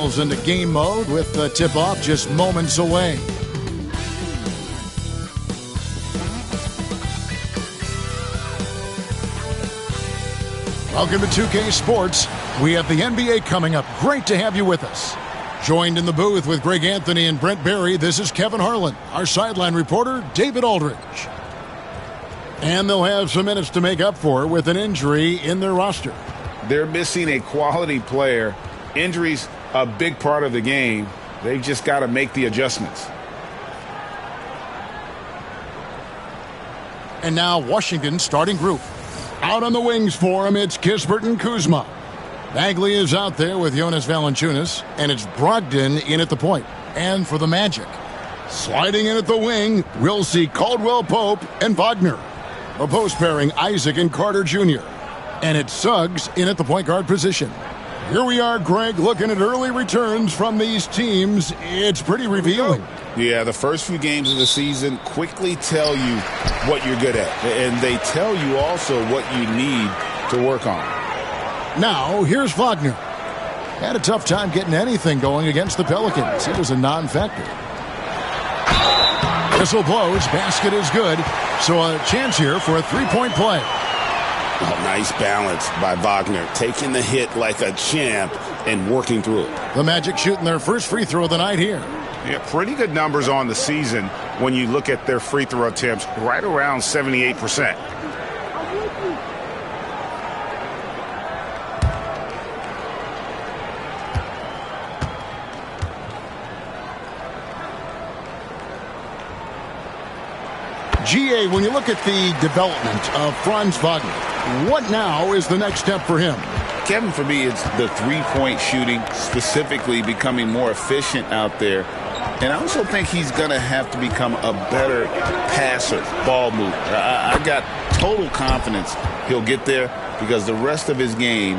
settles into game mode with the tip-off just moments away. Welcome to 2K Sports. We have the NBA coming up. Great to have you with us. Joined in the booth with Greg Anthony and Brent Barry, this is Kevin Harlan. Our sideline reporter, David Aldridge. And they'll have some minutes to make up for with an injury in their roster. They're missing a quality player. Injuries a big part of the game. They've just got to make the adjustments. And now Washington's starting group. Out on the wings for him, it's Kispert and Kuzma. Bagley is out there with Jonas Valanciunas, and it's Brogdon in at the point. And for the Magic, sliding in at the wing, we'll see Caldwell Pope and Wagner. A post pairing, Isaac and Carter Jr. And it's Suggs in at the point guard position. Here we are, Greg, looking at early returns from these teams. It's pretty revealing. Yeah, the first few games of the season quickly tell you what you're good at. And they tell you also what you need to work on. Now, here's Wagner. Had a tough time getting anything going against the Pelicans. He was a non-factor. Whistle blows. Basket is good. So a chance here for a three-point play. Oh, nice balance by Wagner. Taking the hit like a champ and working through it. The Magic shooting their first free throw of the night here. Yeah, pretty good numbers on the season when you look at their free throw attempts, right around 78%. GA, when you look at the development of Franz Wagner, what now is the next step for him? Kevin, for me, it's the three-point shooting, specifically becoming more efficient out there. And I also think he's going to have to become a better passer, ball mover. I got total confidence he'll get there because the rest of his game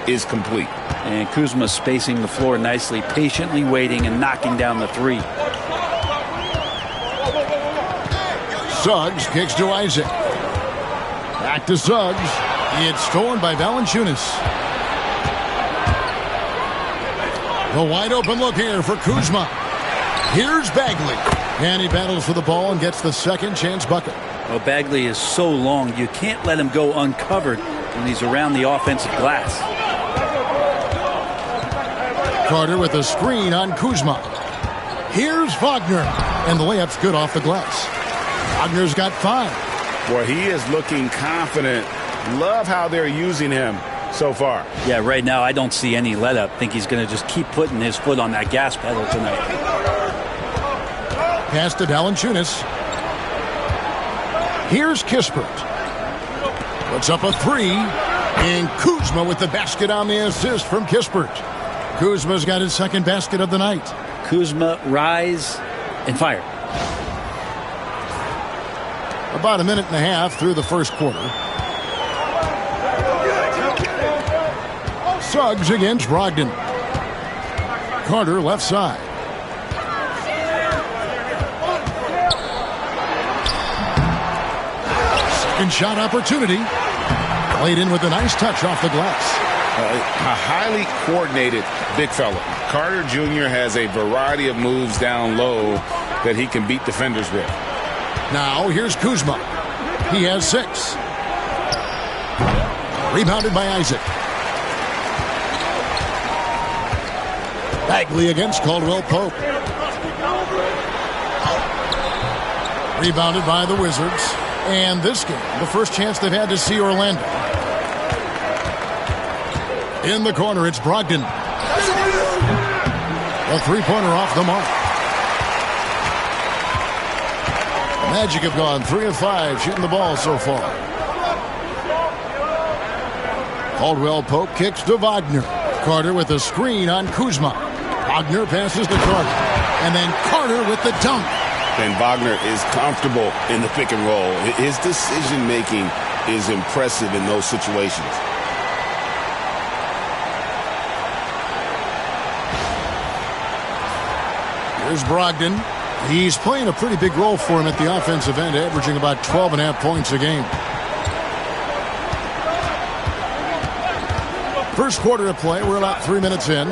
is complete. And Kuzma spacing the floor nicely, patiently waiting and knocking down the three. Suggs kicks to Isaac. Back to Suggs. It's stolen by Valanciunas. The wide open look here for Kuzma. Here's Bagley. And he battles for the ball and gets the second chance bucket. Well, Bagley is so long, you can't let him go uncovered when he's around the offensive glass. Carter with a screen on Kuzma. Here's Wagner. And the layup's good off the glass. Wagner's got 5. Boy, he is looking confident. Love how they're using him so far. Yeah, right now I don't see any let up. Think he's going to just keep putting his foot on that gas pedal tonight. Pass to Valanciunas. Here's Kispert. Puts up a 3. And Kuzma with the basket on the assist from Kispert. Kuzma's got his second basket of the night. Kuzma, rise, and fire. About a minute and a half through the first quarter. Suggs against Brogdon. Carter left side. Second shot opportunity. Played in with a nice touch off the glass. A highly coordinated big fella. Carter Jr. has a variety of moves down low that he can beat defenders with. Now here's Kuzma. He has 6. Rebounded by Isaac. Bagley against Caldwell Pope. Rebounded by the Wizards. And this game, the first chance they've had to see Orlando. In the corner, it's Brogdon. A three-pointer off the mark. Magic have gone 3 of 5 shooting the ball so far. Caldwell Pope kicks to Wagner. Carter with a screen on Kuzma. Wagner passes to Carter. And then Carter with the dunk. And Wagner is comfortable in the pick and roll. His decision-making is impressive in those situations. Here's Brogdon. He's playing a pretty big role for him at the offensive end, averaging about 12.5 points a game. First quarter of play, we're about 3 minutes in.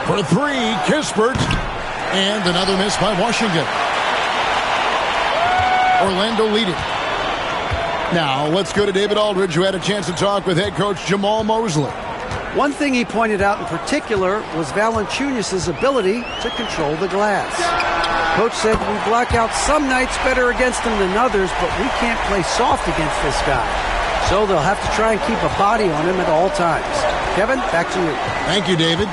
For three, Kispert. And another miss by Washington. Orlando leading. Now, let's go to David Aldridge, who had a chance to talk with head coach Jamal Mosley. One thing he pointed out in particular was Valanciunas' ability to control the glass. Coach said we block out some nights better against him than others, but we can't play soft against this guy. So they'll have to try and keep a body on him at all times. Kevin, back to you. Thank you, David.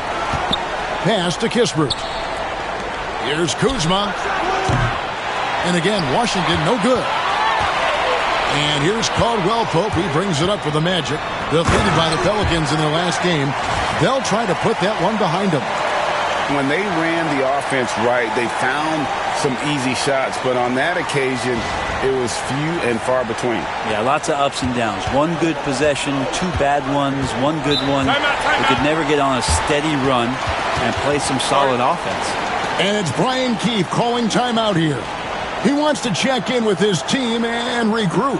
Pass to Kispert. Here's Kuzma. And again, Washington, no good. And here's Caldwell Pope. He brings it up for the Magic. Defeated by the Pelicans in their last game. They'll try to put that one behind them. When they ran the offense right, they found some easy shots. But on that occasion, it was few and far between. Yeah, lots of ups and downs. One good possession, two bad ones, one good one. They could never get on a steady run and play some solid offense. And it's Brian Keefe calling timeout here. He wants to check in with his team and regroup.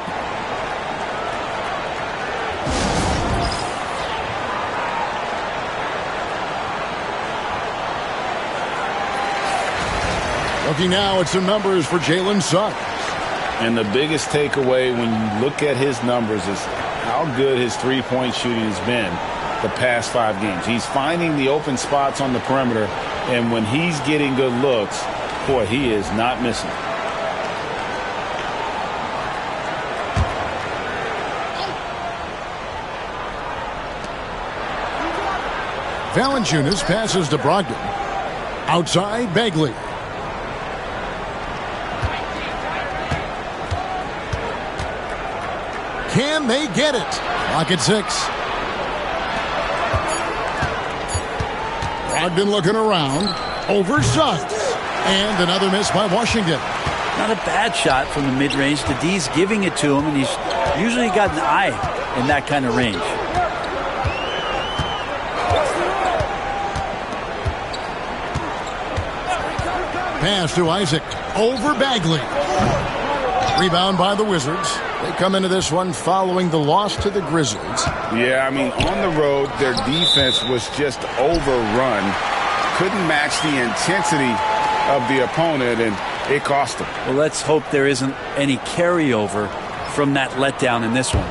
Looking now at some numbers for Jalen Suggs. And the biggest takeaway when you look at his numbers is how good his three-point shooting has been the past 5 games. He's finding the open spots on the perimeter, and when he's getting good looks, boy, he is not missing. Valanciunas passes to Brogdon. Outside, Bagley. Can they get it? Clock at 6. Brogdon looking around. Over Suggs. And another miss by Washington. Not a bad shot from the mid-range. The D's giving it to him, and he's usually got an eye in that kind of range. Pass to Isaac. Over Bagley. Rebound by the Wizards. They come into this one following the loss to the Grizzlies. Yeah, I mean, on the road, their defense was just overrun. Couldn't match the intensity of the opponent, and it cost them. Well, let's hope there isn't any carryover from that letdown in this one.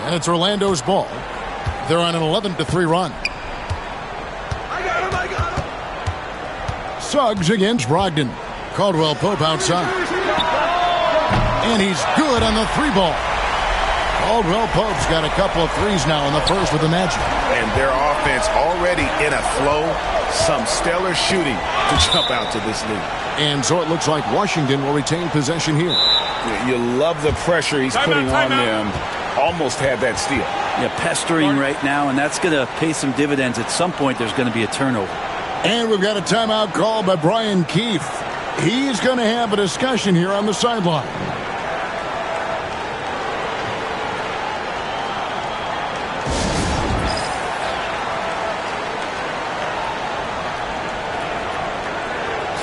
And it's Orlando's ball. They're on an 11-3 run. Suggs against Brogdon. Caldwell Pope outside. And he's good on the 3-ball. Caldwell Pope's got a couple of threes now in the first with the Magic. And their offense already in a flow. Some stellar shooting to jump out to this lead. And so it looks like Washington will retain possession here. You love the pressure he's putting on them. Almost had that steal. Yeah, pestering right now, and that's going to pay some dividends. At some point, there's going to be a turnover. And we've got a timeout called by Brian Keefe. He's going to have a discussion here on the sideline.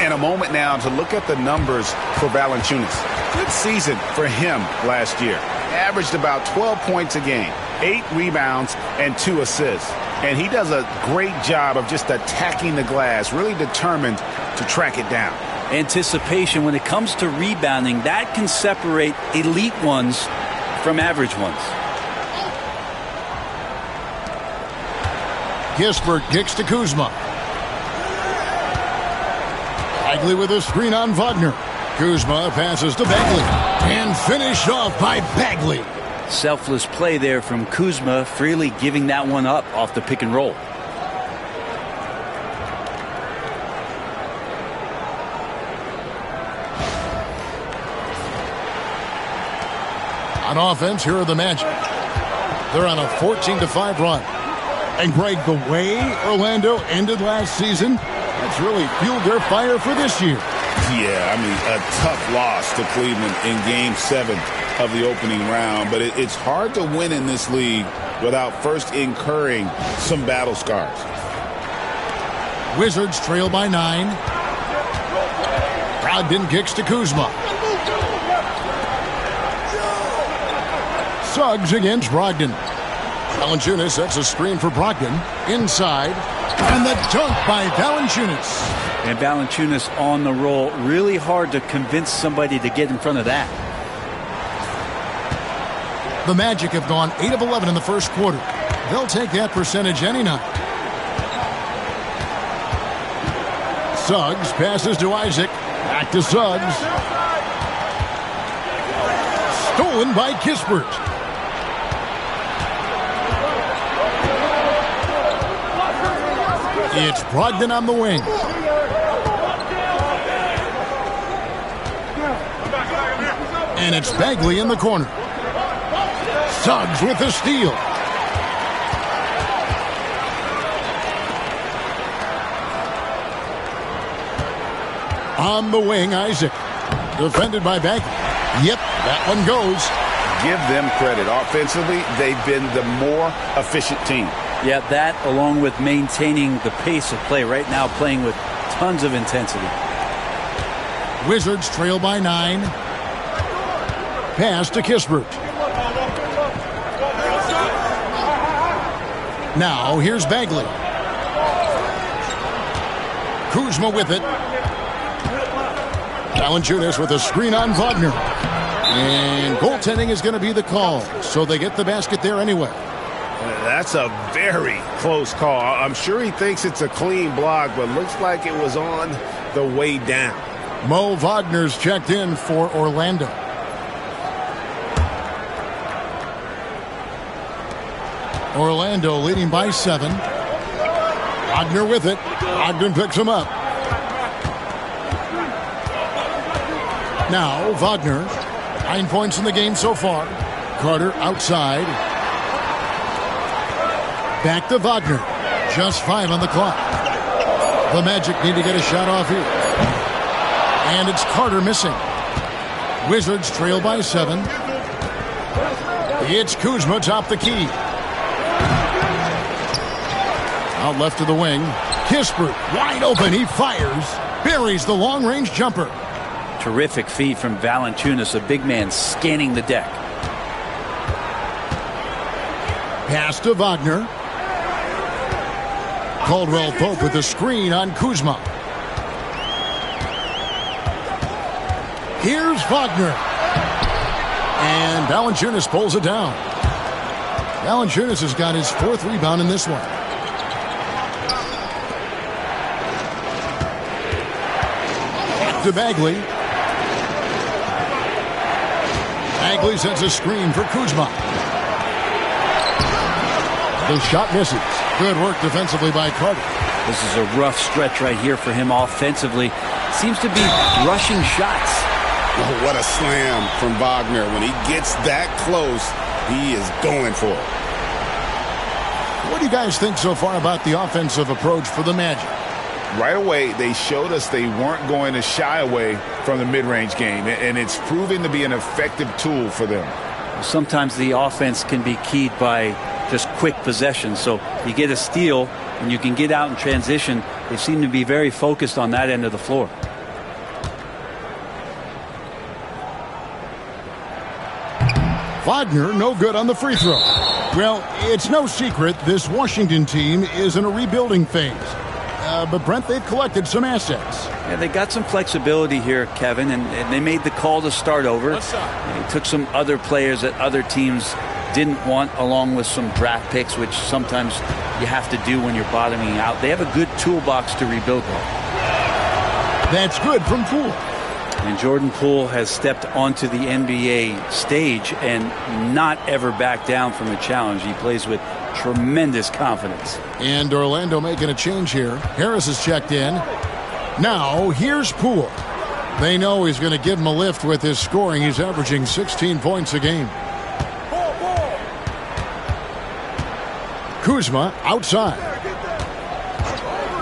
And a moment now to look at the numbers for Valanciunas. Good season for him last year. Averaged about 12 points a game, 8 rebounds, and 2 assists. And he does a great job of just attacking the glass, really determined to track it down. Anticipation when it comes to rebounding, that can separate elite ones from average ones. Kispert kicks to Kuzma. Bagley with a screen on Wagner. Kuzma passes to Bagley. And finished off by Bagley. Selfless play there from Kuzma, freely giving that one up off the pick and roll. On offense, here are the Magic. They're on a 14-5 run. And Greg, the way Orlando ended last season, that's really fueled their fire for this year. Yeah, I mean, a tough loss to Cleveland in Game 7 of the opening round. But it's hard to win in this league without first incurring some battle scars. Wizards trail by 9. Brogdon kicks to Kuzma. Suggs against Brogdon. Valanciunas sets a screen for Brogdon. Inside. And the dunk by Valanciunas. And Valanciunas on the roll. Really hard to convince somebody to get in front of that. The Magic have gone 8 of 11 in the first quarter. They'll take that percentage any night. Suggs passes to Isaac. Back to Suggs. Stolen by Kispert. It's Brogdon on the wing. And it's Bagley in the corner. Suggs with the steal. On the wing, Isaac. Defended by Bagley. Yep, that one goes. Give them credit. Offensively, they've been the more efficient team. Yeah, that along with maintaining the pace of play right now, playing with tons of intensity. Wizards trail by 9. Pass to Kispert. Now, here's Bagley. Kuzma with it. Valanciunas with a screen on Wagner. And goaltending is going to be the call, so they get the basket there anyway. That's a very close call. I'm sure he thinks it's a clean block, but looks like it was on the way down. Mo Wagner's checked in for Orlando. Orlando leading by 7. Wagner with it. Ogden picks him up. Now Wagner. 9 points in the game so far. Carter outside. Back to Wagner. Just 5 on the clock. The Magic need to get a shot off here. And it's Carter missing. Wizards trail by 7. It's Kuzma top the key. Out left to the wing. Kispert wide open. He fires. Buries the long-range jumper. Terrific feed from Valanciunas, a big man scanning the deck. Pass to Wagner. Caldwell Pope with the screen on Kuzma. Here's Wagner. And Valanciunas pulls it down. Valanciunas has got his 4th rebound in this one. Back to Bagley. Bagley sends a screen for Kuzma. The shot misses. Good work defensively by Carter. This is a rough stretch right here for him offensively. Seems to be rushing shots. Oh, what a slam from Wagner. When he gets that close, he is going for it. What do you guys think so far about the offensive approach for the Magic? Right away, they showed us they weren't going to shy away from the mid-range game, and it's proving to be an effective tool for them. Sometimes the offense can be keyed by just quick possession. So you get a steal and you can get out in transition. They seem to be very focused on that end of the floor. Wagner no good on the free throw. Well, it's no secret this Washington team is in a rebuilding phase. But Brent, they've collected some assets. Yeah, they got some flexibility here, Kevin, and they made the call to start over. They took some other players that other teams didn't want, along with some draft picks, which sometimes you have to do when you're bottoming out. They have a good toolbox to rebuild with. That's good from Poole. And Jordan Poole has stepped onto the NBA stage and not ever backed down from a challenge. He plays with tremendous confidence. And Orlando making a change here. Harris is checked in. Now, here's Poole. They know he's going to give him a lift with his scoring. He's averaging 16 points a game. Kuzma outside.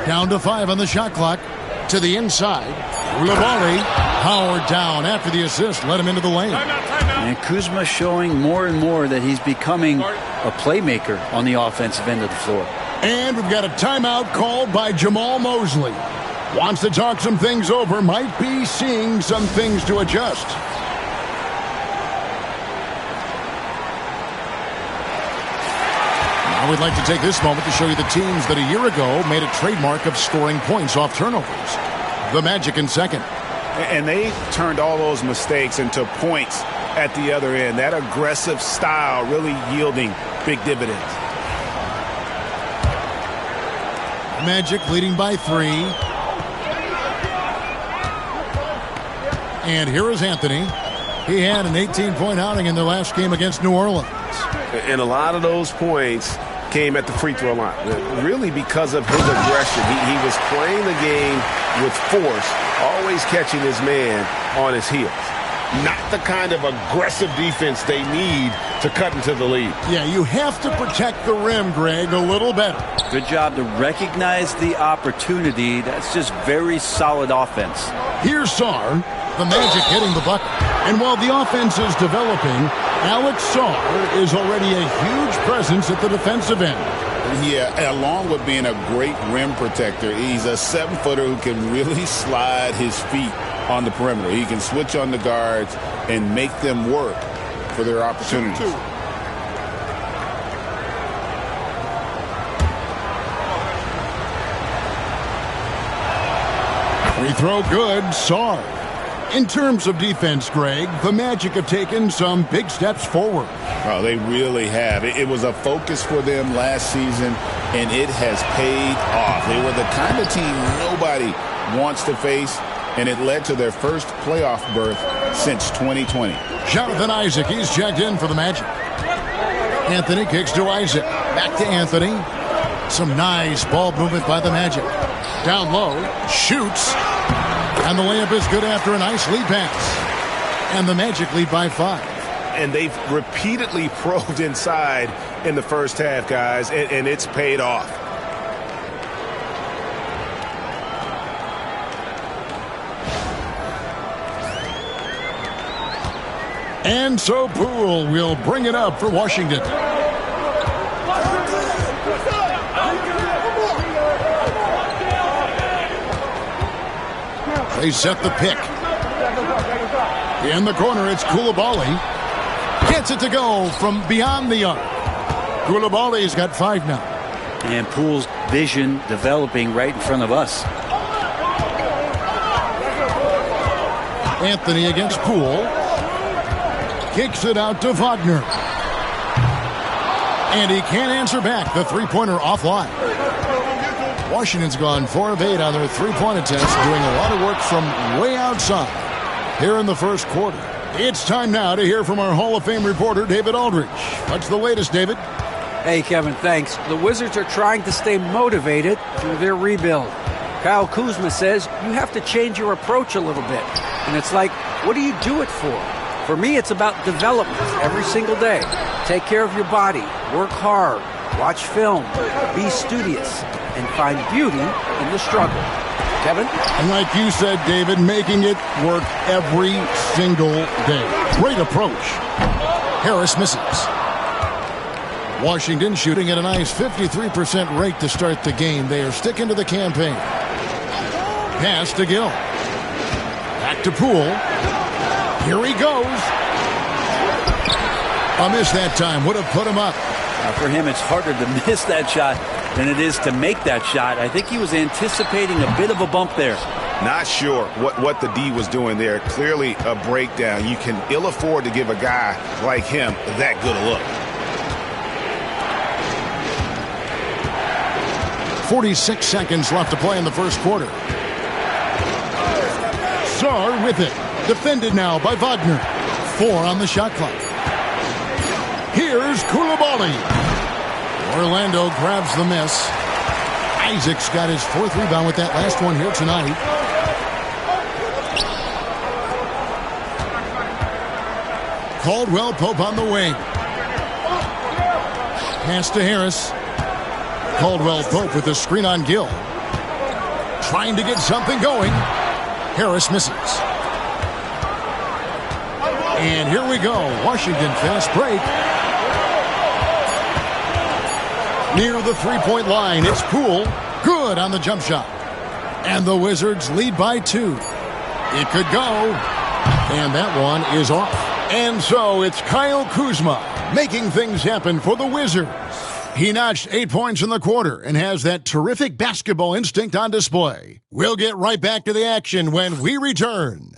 Down to 5 on the shot clock. To the inside. Coulibaly powered down after the assist. Let him into the lane. And Kuzma showing more and more that he's becoming a playmaker on the offensive end of the floor. And we've got a timeout called by Jamal Mosley. Wants to talk some things over. Might be seeing some things to adjust. I would like to take this moment to show you the teams that a year ago made a trademark of scoring points off turnovers. The Magic in second. And they turned all those mistakes into points at the other end. That aggressive style really yielding big dividends. Magic leading by 3. And here is Anthony. He had an 18-point outing in their last game against New Orleans. And a lot of those points came at the free throw line, really because of his aggression. He was playing the game with force, always catching his man on his heels. Not the kind of aggressive defense they need to cut into the lead. Yeah, you have to protect the rim, Greg, a little better. Good job to recognize the opportunity. That's just very solid offense. Here's Sarr, the Magic hitting the bucket. And while the offense is developing, Alex Sarr is already a huge presence at the defensive end. Yeah, along with being a great rim protector, he's a 7-footer who can really slide his feet on the perimeter. He can switch on the guards and make them work for their opportunities. Free throw good, Sarr. In terms of defense, Greg, the Magic have taken some big steps forward. Oh, they really have. It was a focus for them last season, and it has paid off. They were the kind of team nobody wants to face, and it led to their first playoff berth since 2020. Jonathan Isaac, he's checked in for the Magic. Anthony kicks to Isaac. Back to Anthony. Some nice ball movement by the Magic. Down low, shoots. And the layup is good after a nice lead pass. And the Magic lead by 5. And they've repeatedly probed inside in the first half, guys, and it's paid off. And so Poole will bring it up for Washington. They set the pick. In the corner, it's Coulibaly. Gets it to go from beyond the arc. Coulibaly's got 5 now. And Poole's vision developing right in front of us. Anthony against Poole. Kicks it out to Wagner. And he can't answer back. The three-pointer offline. Washington's gone 4 of 8 on their three-point attempts, doing a lot of work from way outside here in the first quarter. It's time now to hear from our Hall of Fame reporter, David Aldridge. What's the latest, David? Hey, Kevin, thanks. The Wizards are trying to stay motivated through their rebuild. Kyle Kuzma says you have to change your approach a little bit. And it's like, what do you do it for? For me, it's about development every single day. Take care of your body, work hard, watch film, be studious, and find beauty in the struggle. Kevin? And like you said, David, making it work every single day. Great approach. Harris misses. Washington shooting at a nice 53% rate to start the game. They are sticking to the campaign. Pass to Gill. Back to Poole. Here he goes. A miss that time. Would have put him up. For him, it's harder to miss that shot than it is to make that shot. I think he was anticipating a bit of a bump there. Not sure what the D was doing there. Clearly a breakdown. You can ill afford to give a guy like him that good a look. 46 seconds left to play in the first quarter. Sarr with it. Defended now by Wagner. 4 on the shot clock. Here's Coulibaly. Orlando grabs the miss. Isaac's got his 4th rebound with that last one here tonight. Caldwell Pope on the wing. Pass to Harris. Caldwell Pope with the screen on Gill. Trying to get something going. Harris misses. And here we go. Washington fast break. Near the three-point line, it's Poole. Good on the jump shot. And the Wizards lead by 2. It could go. And that one is off. And so it's Kyle Kuzma making things happen for the Wizards. He notched 8 points in the quarter and has that terrific basketball instinct on display. We'll get right back to the action when we return.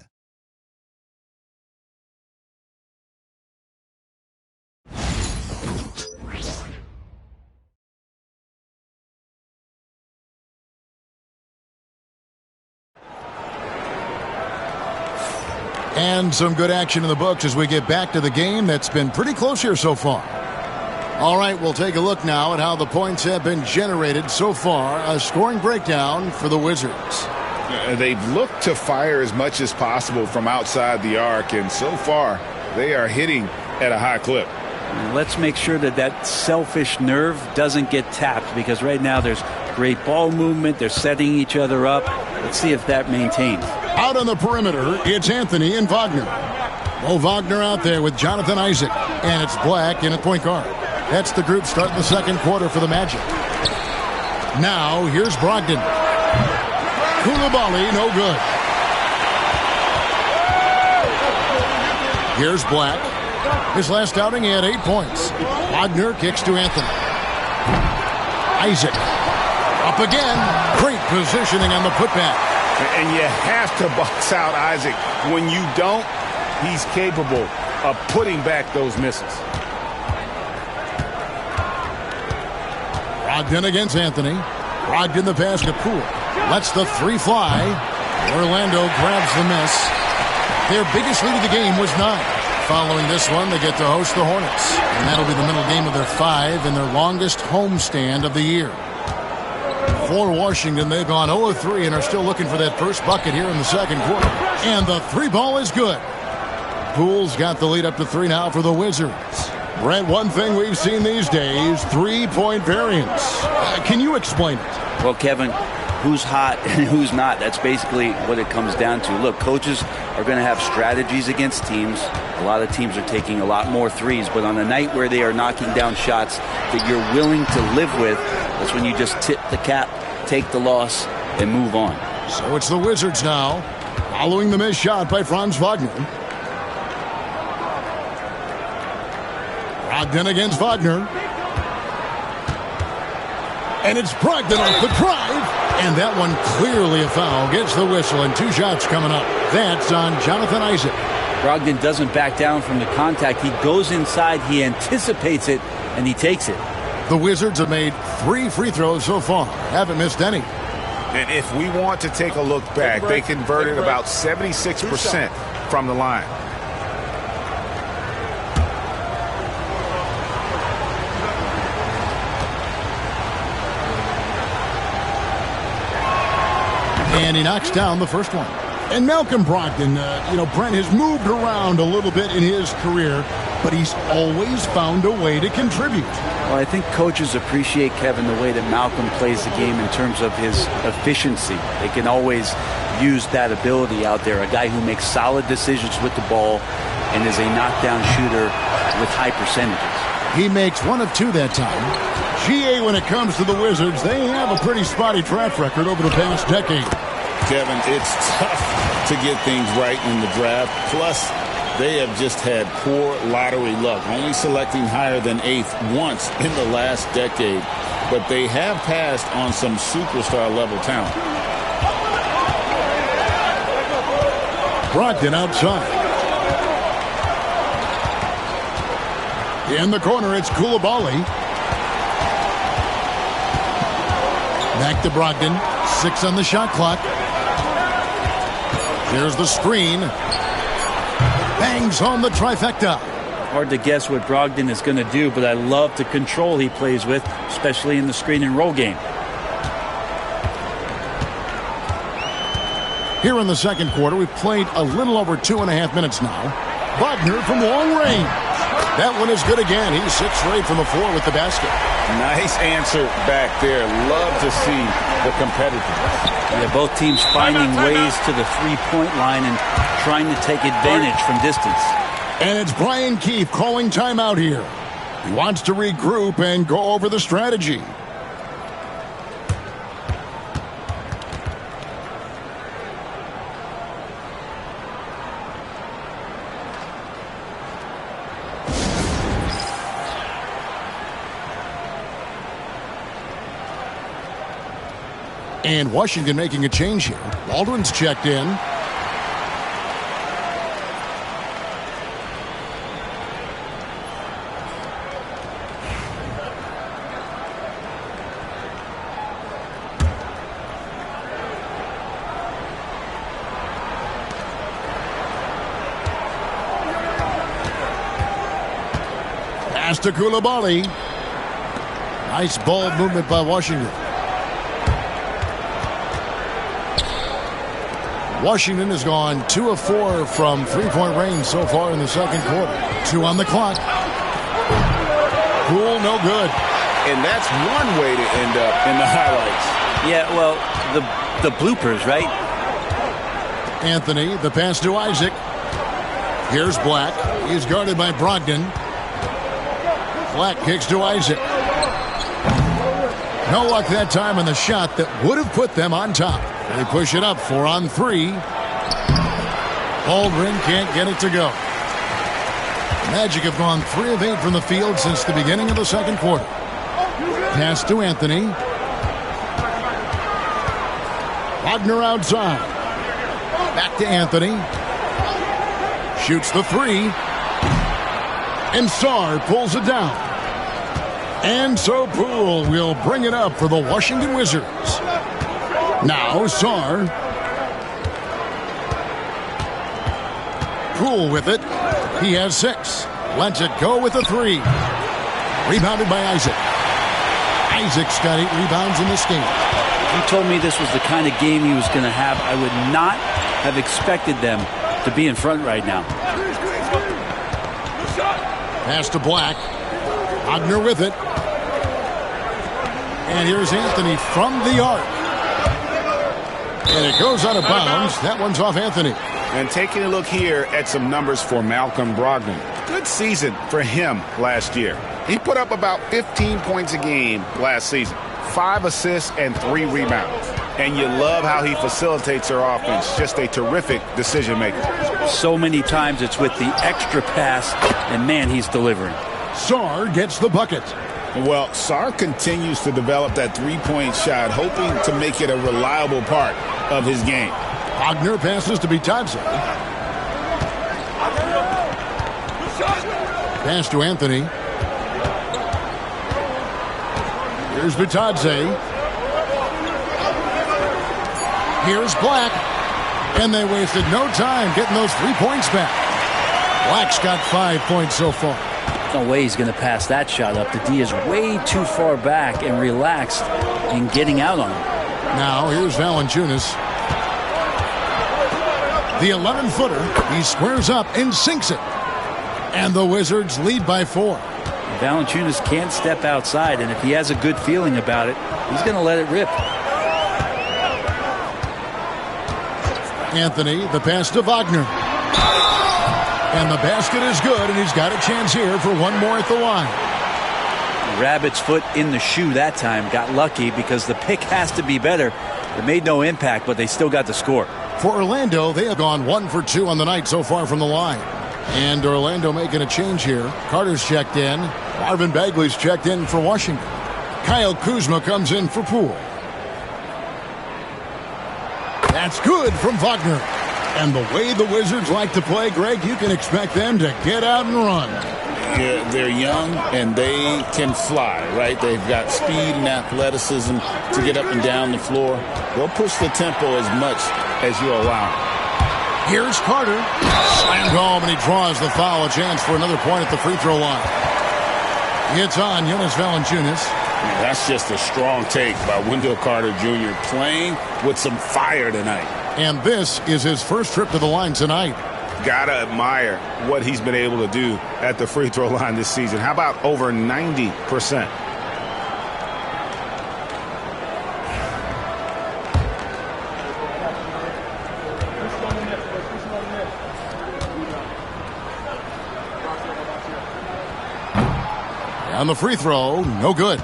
And some good action in the books as we get back to the game that's been pretty close here so far. All right, we'll take a look now at how the points have been generated so far. A scoring breakdown for the Wizards. They've looked to fire as much as possible from outside the arc, and so far they are hitting at a high clip. Let's make sure that that selfish nerve doesn't get tapped, because right now there's great ball movement. They're setting each other up. Let's see if that maintains. Out on the perimeter, it's Anthony and Wagner. Mo Wagner out there with Jonathan Isaac, and it's Black in at point guard. That's the group starting the second quarter for the Magic. Now, here's Brogdon. Koulibaly, no good. Here's Black. His last outing, he had 8 points. Wagner kicks to Anthony. Isaac. Up again. Great positioning on the putback. And you have to box out Isaac. When you don't, he's capable of putting back those misses. Brogdon against Anthony. Brogdon the pass to Poole. Lets the three fly. Orlando grabs the miss. Their biggest lead of the game was 9. Following this one, they get to host the Hornets. And that'll be the middle game of their 5 and their longest homestand of the year. For Washington, they've gone 0-3 and are still looking for that first bucket here in the second quarter. And the three ball is good. Poole's got the lead up to 3 now for the Wizards. Brent, one thing we've seen these days, 3-point variance. Can you explain it? Well, Kevin, who's hot and who's not? That's basically what it comes down to. Look, coaches are going to have strategies against teams. A lot of teams are taking a lot more threes, but on a night where they are knocking down shots that you're willing to live with, that's when you just tip the cap, take the loss, and move on. So it's the Wizards now, following the missed shot by Franz Wagner. Brogdon against Wagner. And it's Brogdon off the drive. And that one clearly a foul. Gets the whistle and 2 shots coming up. That's on Jonathan Isaac. Brogdon doesn't back down from the contact. He goes inside, he anticipates it, and he takes it. The Wizards have made 3 free throws so far. Haven't missed any. And if we want to take a look back, they converted about 76% from the line. And he knocks down the first one. And Malcolm Brogdon, Brent has moved around a little bit in his career, but he's always found a way to contribute. Well, I think coaches appreciate, Kevin, the way that Malcolm plays the game in terms of his efficiency. They can always use that ability out there. A guy who makes solid decisions with the ball and is a knockdown shooter with high percentages. He makes 1 of 2 that time. GA, when it comes to the Wizards, they have a pretty spotty track record over the past decade. Kevin, it's tough to get things right in the draft. Plus, they have just had poor lottery luck, only selecting higher than 8th once in the last decade. But they have passed on some superstar-level talent. Brogdon outside. In the corner, it's Koulibaly. Back to Brogdon. 6 on the shot clock. Here's the screen. Bangs home the trifecta. Hard to guess what Brogdon is going to do, but I love the control he plays with, especially in the screen and roll game. Here in the second quarter, we've played a little over 2.5 minutes now. Wagner from long range. That one is good again. He's 6 straight from the floor with the basket. Nice answer back there. Love to see the competitiveness. Yeah, both teams finding ways to the three-point line and trying to take advantage from distance. And it's Brian Keefe calling timeout here. He wants to regroup and go over the strategy. And Washington making a change here. Baldwin's checked in. Pass to Coulibaly. Nice ball movement by Washington. Washington has gone 2 of 4 from three-point range so far in the second quarter. 2 on the clock. Poole, no good. And that's one way to end up in the highlights. Yeah, well, the bloopers, right? Anthony, the pass to Isaac. Here's Black. He's guarded by Brogdon. Black kicks to Isaac. No luck that time on the shot that would have put them on top. They push it up 4 on 3. Aldrin can't get it to go. Magic have gone 3 of 8 from the field since the beginning of the second quarter. Pass to Anthony. Wagner outside. Back to Anthony. Shoots the 3. And Sarr pulls it down. And so Poole will bring it up for the Washington Wizards. Now Sarr. Poole with it. He has 6. Lets it go with a 3. Rebounded by Isaac. Isaac's got 8 rebounds in this game. He told me this was the kind of game he was going to have. I would not have expected them to be in front right now. Pass to Black. Wagner with it. And here's Anthony from the arc. And it goes out of bounds. That one's off Anthony. And taking a look here at some numbers for Malcolm Brogdon. Good season for him last year. He put up about 15 points a game last season. 5 assists and 3 rebounds. And you love how he facilitates their offense. Just a terrific decision maker. So many times it's with the extra pass, and man, he's delivering. Sarr gets the bucket. Well, Sarr continues to develop that three-point shot, hoping to make it a reliable part of his game. Wagner passes to Bitadze. Pass to Anthony. Here's Bitadze. Here's Black. And they wasted no time getting those 3 points back. Black's got 5 points so far. No way he's going to pass that shot up. The D is way too far back and relaxed in getting out on him. Now here's Valanciunas. The 11-footer. He squares up and sinks it. And the Wizards lead by 4. Valanciunas can't step outside, and if he has a good feeling about it, he's going to let it rip. Anthony, the pass to Wagner. And the basket is good, and he's got a chance here for one more at the line. Rabbit's foot in the shoe that time. Got lucky because the pick has to be better. It made no impact, but they still got the score. For Orlando, they have gone 1 for 2 on the night so far from the line. And Orlando making a change here. Carter's checked in. Marvin Bagley's checked in for Washington. Kyle Kuzma comes in for Poole. That's good from Wagner. And the way the Wizards like to play, Greg, you can expect them to get out and run. Yeah, they're young and they can fly, right? They've got speed and athleticism to get up and down the floor. They'll push the tempo as much as you allow. Here's Carter. Slammed home, and he draws the foul. A chance for another point at the free throw line. It's on Jonas Valanciunas. That's just a strong take by Wendell Carter Jr. playing with some fire tonight. And this is his first trip to the line tonight. Gotta admire what he's been able to do at the free throw line this season. How about over 90%? On the free throw, no good.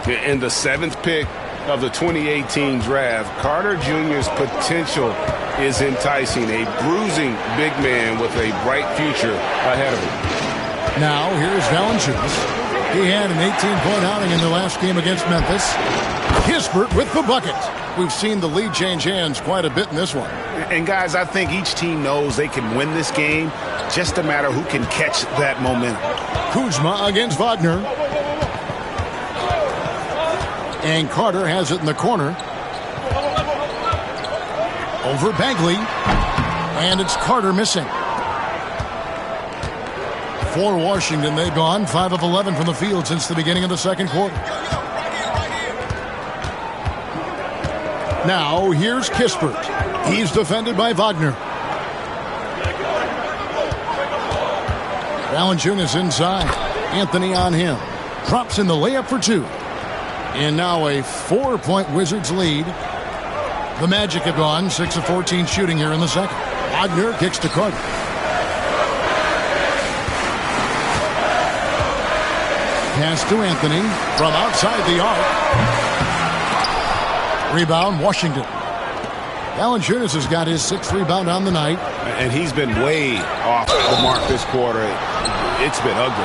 In the 7th pick of the 2018 draft, Carter Jr.'s potential is enticing. A bruising big man with a bright future ahead of him. Now here's Valanciunas. He had an 18-point outing in the last game against Memphis. Kispert with the bucket. We've seen the lead change hands quite a bit in this one. And, guys, I think each team knows they can win this game. Just a matter who can catch that momentum. Kuzma against Wagner. And Carter has it in the corner. Over Bagley. And it's Carter missing. For Washington, they've gone 5 of 11 from the field since the beginning of the second quarter. Now, here's Kispert. He's defended by Wagner. Valanciunas inside. Anthony on him. Drops in the layup for 2. And now a 4-point Wizards lead. The Magic have gone 6 of 14 shooting here in the second. Wagner kicks to Carter. Pass to Anthony from outside the arc. Rebound, Washington. Valanciunas has got his 6th rebound on the night. And he's been way off the mark this quarter. It's been ugly.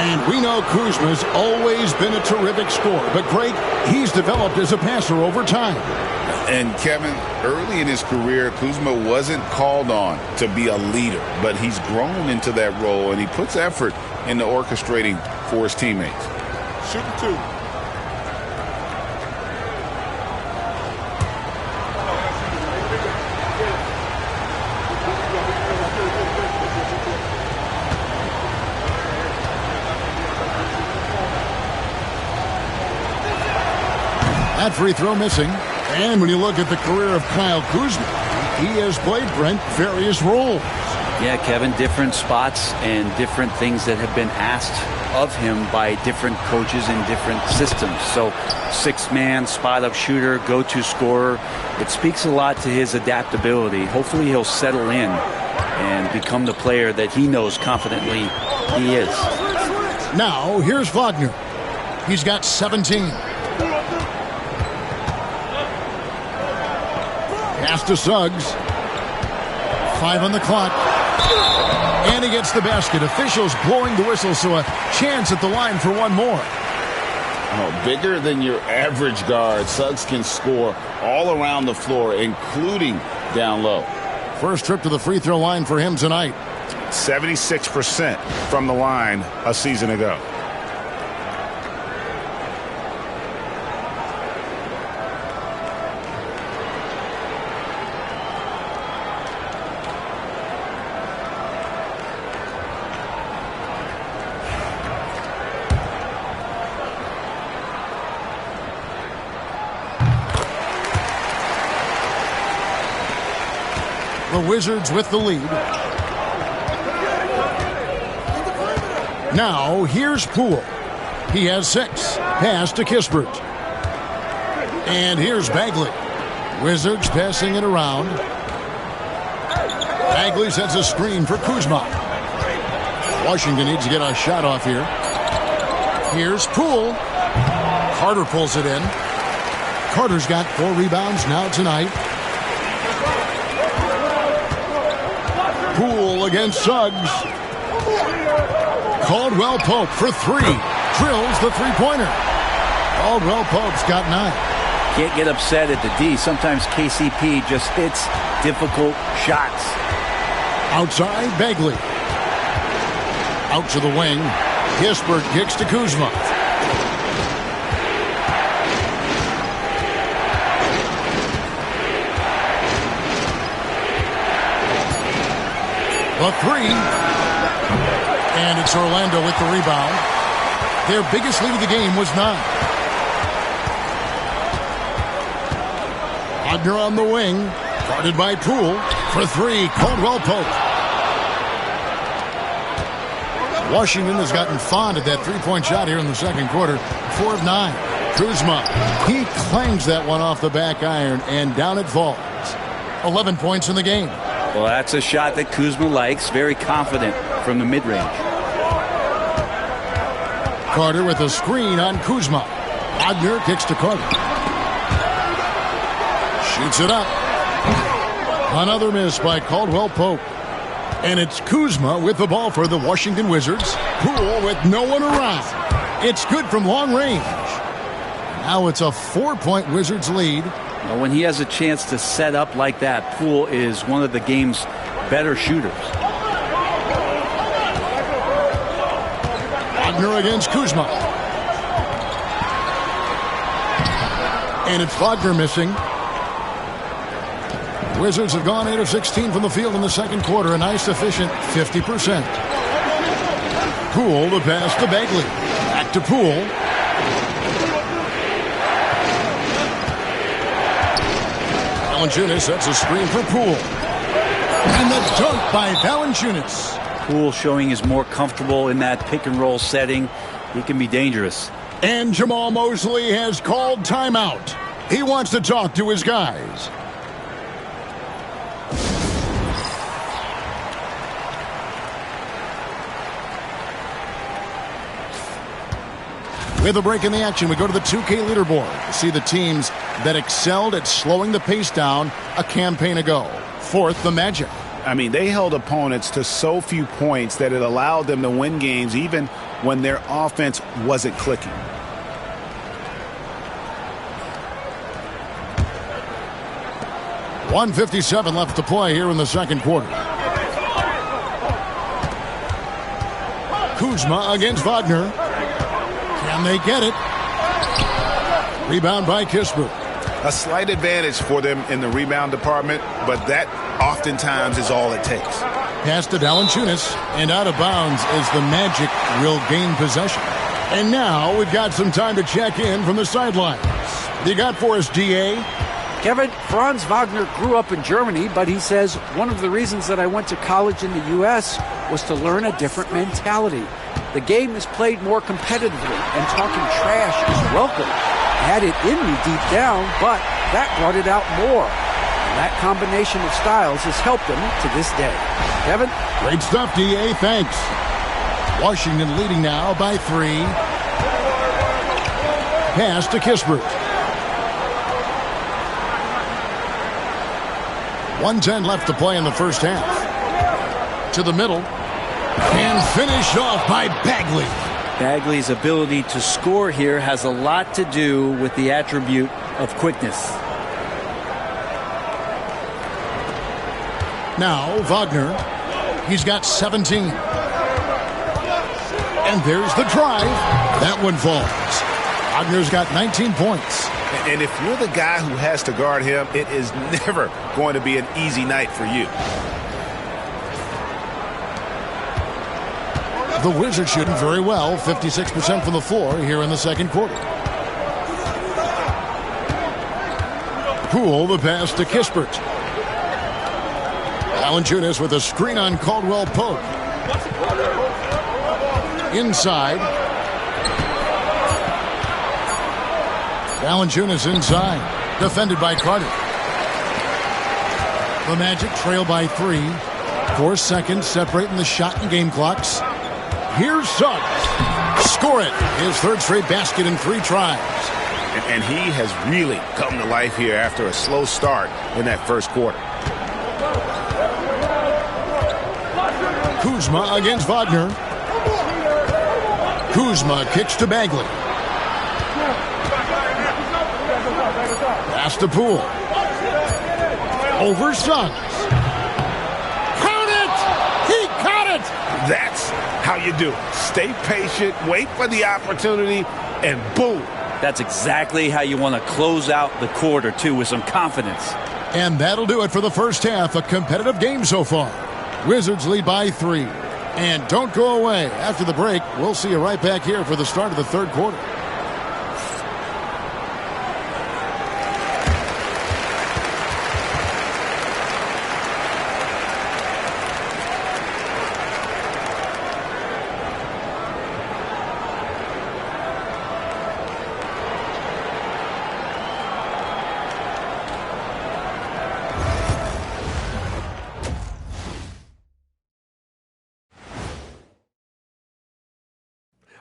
And we know Kuzma's always been a terrific scorer. But, Greg, he's developed as a passer over time. And, Kevin, early in his career, Kuzma wasn't called on to be a leader. But he's grown into that role, and he puts effort into orchestrating for his teammates. Shooting 2. That free throw missing. And when you look at the career of Kyle Kuzma, he has played, Brent, various roles. Yeah, Kevin, different spots and different things that have been asked of him by different coaches in different systems. So 6-man, spot-up shooter, go-to scorer. It speaks a lot to his adaptability. Hopefully he'll settle in and become the player that he knows confidently he is. Now, here's Wagner. He's got 17. Pass to Suggs. 5 on the clock. And he gets the basket. Officials blowing the whistle, so a chance at the line for one more. Oh, bigger than your average guard, Suggs can score all around the floor, including down low. First trip to the free throw line for him tonight. 76% from the line a season ago. The Wizards with the lead. Now, here's Poole. He has 6. Pass to Kispert. And here's Bagley. Wizards passing it around. Bagley sets a screen for Kuzma. Washington needs to get a shot off here. Here's Poole. Carter pulls it in. Carter's got 4 rebounds now tonight. Poole against Suggs. Caldwell Pope for 3. Drills the three-pointer. Caldwell Pope's got 9. Can't get upset at the D. Sometimes KCP just hits difficult shots. Outside, Bagley. Out to the wing. Kispert kicks to Kuzma. A 3. And it's Orlando with the rebound. Their biggest lead of the game was 9. Wagner on the wing. Guarded by Poole. For 3, Caldwell Pope. Washington has gotten fond of that 3-point shot here in the second quarter. 4 of 9. Kuzma. He clangs that one off the back iron, and down it falls. 11 points in the game. Well, that's a shot that Kuzma likes. Very confident from the mid-range. Carter with a screen on Kuzma. Wagner kicks to Carter. Shoots it up. Another miss by Caldwell Pope. And it's Kuzma with the ball for the Washington Wizards. Poole with no one around. It's good from long range. Now it's a 4-point Wizards lead. Well, when he has a chance to set up like that, Poole is one of the game's better shooters. Wagner against Kuzma. And it's Wagner missing. Wizards have gone 8 of 16 from the field in the second quarter. A nice, efficient 50%. Poole the pass to Bagley. Back to Poole. Valanciunas sets a screen for Poole. And the dunk by Valanciunas. Poole showing is more comfortable in that pick-and-roll setting. He can be dangerous. And Jamal Mosley has called timeout. He wants to talk to his guys. With a break in the action, we go to the 2K leaderboard to see the teams that excelled at slowing the pace down a campaign ago. Fourth, the Magic. I mean, they held opponents to so few points that it allowed them to win games even when their offense wasn't clicking. .157 left to play here in the second quarter. Kuzma against Wagner. Can they get it? Rebound by Kispert. A slight advantage for them in the rebound department, but that oftentimes is all it takes. Pass to Valanciunas, and out of bounds as the Magic will gain possession. And now we've got some time to check in from the sidelines. You got for us, DA? Kevin, Franz Wagner grew up in Germany, but he says one of the reasons that I went to college in the U.S. was to learn a different mentality. The game is played more competitively, and talking trash is welcome. I had it in me deep down, but that brought it out more. And that combination of styles has helped him to this day. Kevin? Great stuff, DA. Thanks. Washington leading now by 3. Pass to Kispert. 1:10 left to play in the first half. To the middle. And finished off by Bagley. Bagley's ability to score here has a lot to do with the attribute of quickness. Now Wagner. He's got 17. And there's the drive. That one falls. Wagner's got 19 points. And if you're the guy who has to guard him, it is never going to be an easy night for you. The Wizards shooting very well, 56% from the floor here in the second quarter. Poole the pass to Kispert. Valanciunas with a screen on Caldwell Pope. Inside. Valanciunas inside. Defended by Carter. The Magic trail by 3. 4 seconds separating the shot and game clocks. Here's Suggs. Score it. His third straight basket in 3 tries. And he has really come to life here after a slow start in that first quarter. Kuzma against Wagner. Kuzma kicks to Bagley. Pass to Poole. Over Suggs. Count it! He caught it! That's how you do it. Stay patient, wait for the opportunity, and boom. That's exactly how you want to close out the quarter, too, with some confidence. And that'll do it for the first half. A competitive game so far. Wizards lead by 3. And don't go away. After the break, we'll see you right back here for the start of the third quarter.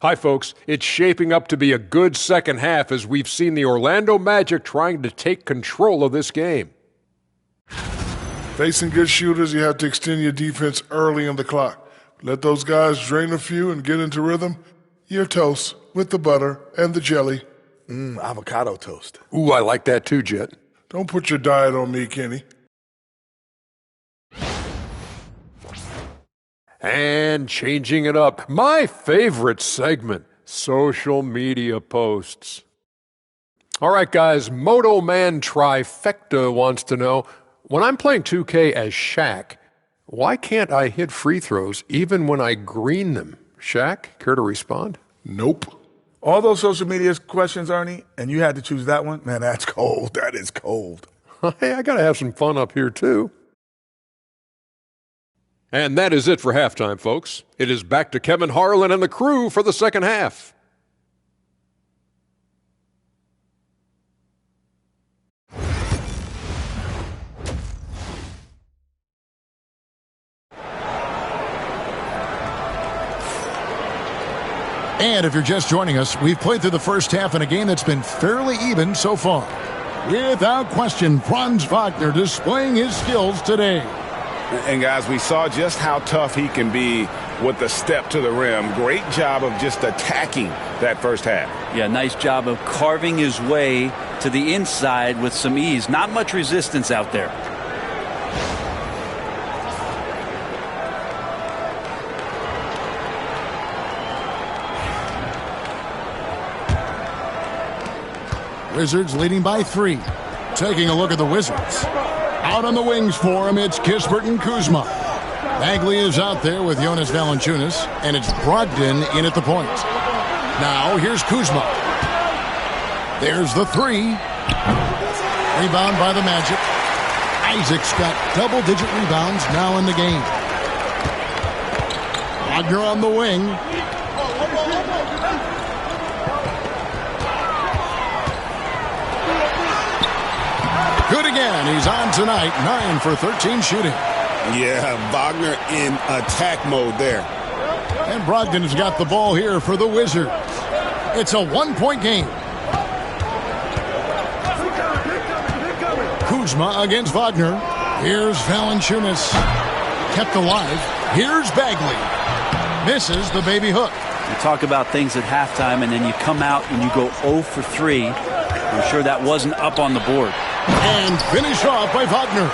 Hi, folks. It's shaping up to be a good second half as we've seen the Orlando Magic trying to take control of this game. Facing good shooters, you have to extend your defense early in the clock. Let those guys drain a few and get into rhythm. You're toast with the butter and the jelly. Avocado toast. Ooh, I like that too, Jet. Don't put your diet on me, Kenny. And changing it up, my favorite segment, social media posts. All right, guys, Moto Man Trifecta wants to know, when I'm playing 2K as Shaq, why can't I hit free throws even when I green them? Shaq, care to respond? Nope. All those social media questions, Ernie, and you had to choose that one? Man, that's cold. That is cold. Hey, I got to have some fun up here, too. And that is it for halftime, folks. It is back to Kevin Harlan and the crew for the second half. And if you're just joining us, we've played through the first half in a game that's been fairly even so far. Without question, Franz Wagner displaying his skills today. And guys, we saw just how tough he can be with the step to the rim. Great job of just attacking that first half. Yeah, nice job of carving his way to the inside with some ease. Not much resistance out there. Wizards leading by 3. Taking a look at the Wizards. Out on the wings for him, it's Kispert and Kuzma. Bagley is out there with Jonas Valanciunas, and it's Brogdon in at the point. Now, here's Kuzma. There's the 3. Rebound by the Magic. Isaac's got double-digit rebounds now in the game. Wagner on the wing. Good again. He's on tonight. 9 for 13 shooting. Yeah, Wagner in attack mode there. And Brogdon has got the ball here for the Wizards. It's a one-point game. Kuzma against Wagner. Here's Valanciunas. Kept alive. Here's Bagley. Misses the baby hook. You talk about things at halftime, and then you come out and you go 0 for 3. I'm sure that wasn't up on the board. And finished off by Wagner.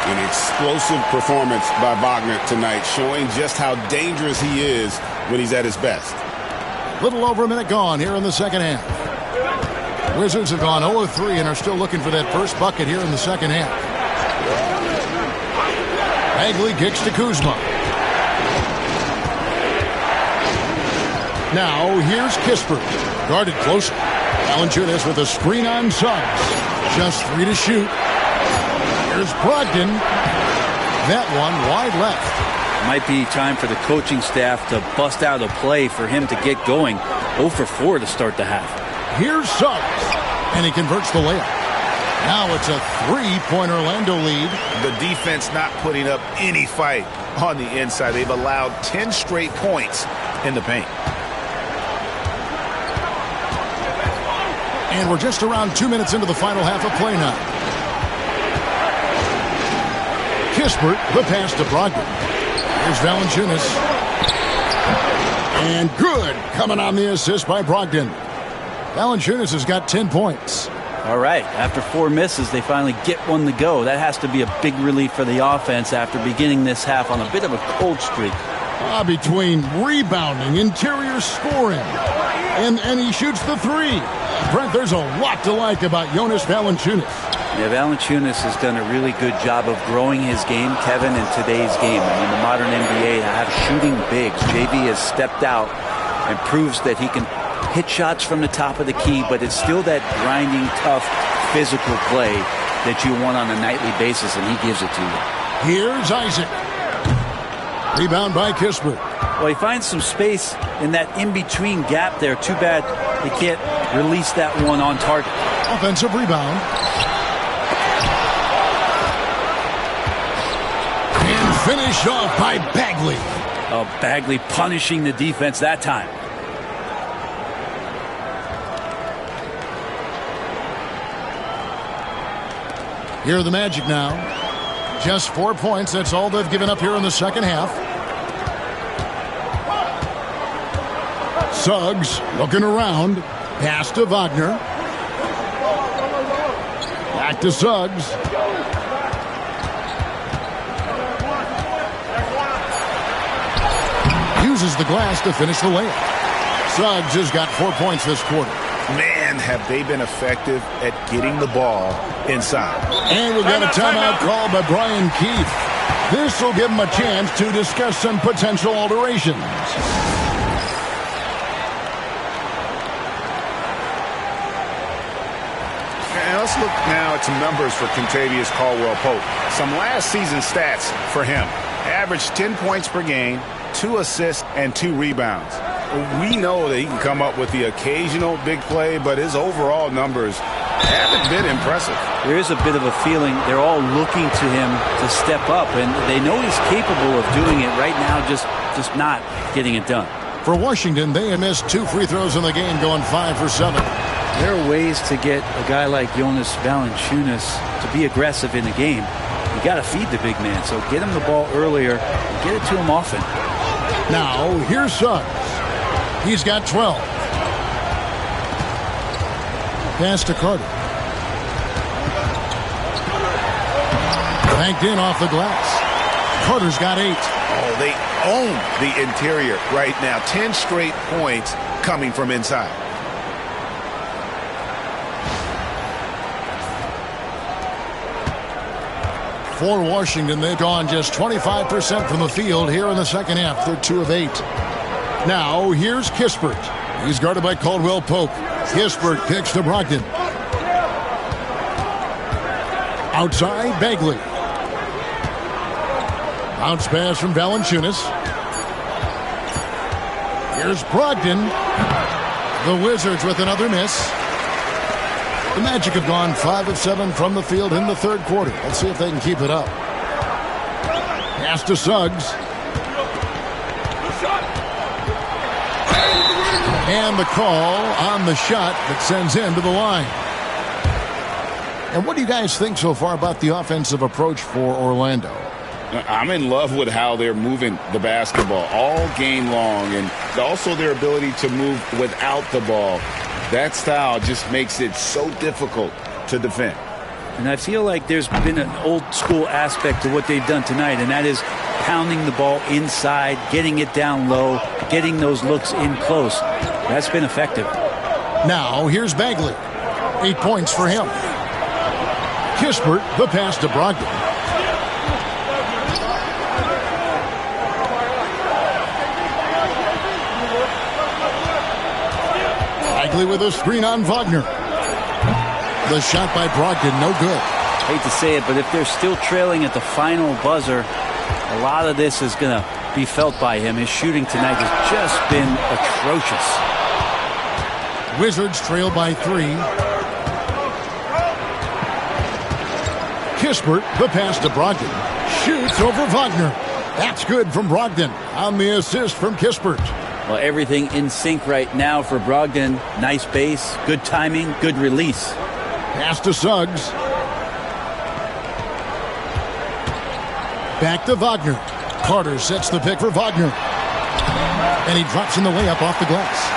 An explosive performance by Wagner tonight, showing just how dangerous he is when he's at his best. Little over a minute gone here in the second half. Wizards have gone 0-3 and are still looking for that first bucket here in the second half. Bagley kicks to Kuzma. Now here's Kispert. Guarded closely. Valanciunas with a screen on Suggs. Just 3 to shoot. Here's Brogdon. That one wide left. Might be time for the coaching staff to bust out a play for him to get going. 0 for 4 to start the half. Here's Suggs. And he converts the layup. Now it's a 3-point Orlando lead. The defense not putting up any fight on the inside. They've allowed 10 straight points in the paint. And we're just around 2 minutes into the final half of play now. Kispert, the pass to Brogdon. Here's Valanciunas. And good, coming on the assist by Brogdon. Valanciunas has got 10 points. All right, after 4 misses, they finally get one to go. That has to be a big relief for the offense after beginning this half on a bit of a cold streak. Between rebounding, interior scoring, and he shoots the 3. Brent, there's a lot to like about Jonas Valanciunas. Yeah, Valanciunas has done a really good job of growing his game, Kevin, in today's game. I mean, the modern NBA have shooting bigs. JV has stepped out and proves that he can hit shots from the top of the key, but it's still that grinding, tough, physical play that you want on a nightly basis, and he gives it to you. Here's Isaac. Rebound by Kispert. Well, he finds some space in that in-between gap there. Too bad he can't release that one on target. Offensive rebound. And finished off by Bagley. Oh, Bagley punishing the defense that time. Here are the Magic now. Just 4 points. That's all they've given up here in the second half. Suggs looking around. Pass to Wagner. Back to Suggs. Uses the glass to finish the layup. Suggs has got 4 points this quarter. Man, have they been effective at getting the ball inside. And we've got a timeout called by Brian Keith. This will give him a chance to discuss some potential alterations. And let's look now at some numbers for Kentavious Caldwell-Pope. Some last season stats for him. Averaged 10 points per game, 2 assists, and 2 rebounds. We know that he can come up with the occasional big play, but his overall numbers haven't been impressive. There is a bit of a feeling they're all looking to him to step up, and they know he's capable of doing it right now, just not getting it done. For Washington, they have missed 2 free throws in the game, going 5 for 7. There are ways to get a guy like Jonas Valanciunas to be aggressive in the game. You got to feed the big man, so get him the ball earlier and get it to him often. Now, here's Suggs. He's got 12. Pass to Carter. Banked in off the glass. Carter's got 8. Oh, they own the interior right now. 10 straight points coming from inside. For Washington, they've gone just 25% from the field here in the second half. They're 2 of 8. Now, here's Kispert. He's guarded by Caldwell-Pope. Kispert kicks to Brogdon. Outside, Bagley. Bounce pass from Valanciunas. Here's Brogdon. The Wizards with another miss. The Magic have gone 5 of 7 from the field in the third quarter. Let's see if they can keep it up. Pass to Suggs. And the call on the shot that sends him to the line. And what do you guys think so far about the offensive approach for Orlando? I'm in love with how they're moving the basketball all game long, and also their ability to move without the ball. That style just makes it so difficult to defend. And I feel like there's been an old school aspect to what they've done tonight, and that is pounding the ball inside, getting it down low, getting those looks in close. That's been effective. Now, here's Bagley. 8 points for him. Kispert, the pass to Brogdon. Bagley with a screen on Wagner. The shot by Brogdon, no good. Hate to say it, but if they're still trailing at the final buzzer, a lot of this is going to be felt by him. His shooting tonight has just been atrocious. Wizards trail by 3. Kispert, the pass to Brogdon. Shoots over Wagner. That's good from Brogdon on the assist from Kispert. Well, everything in sync right now for Brogdon. Nice base, good timing, good release. Pass to Suggs. Back to Wagner. Carter sets the pick for Wagner. And he drops in the layup off the glass.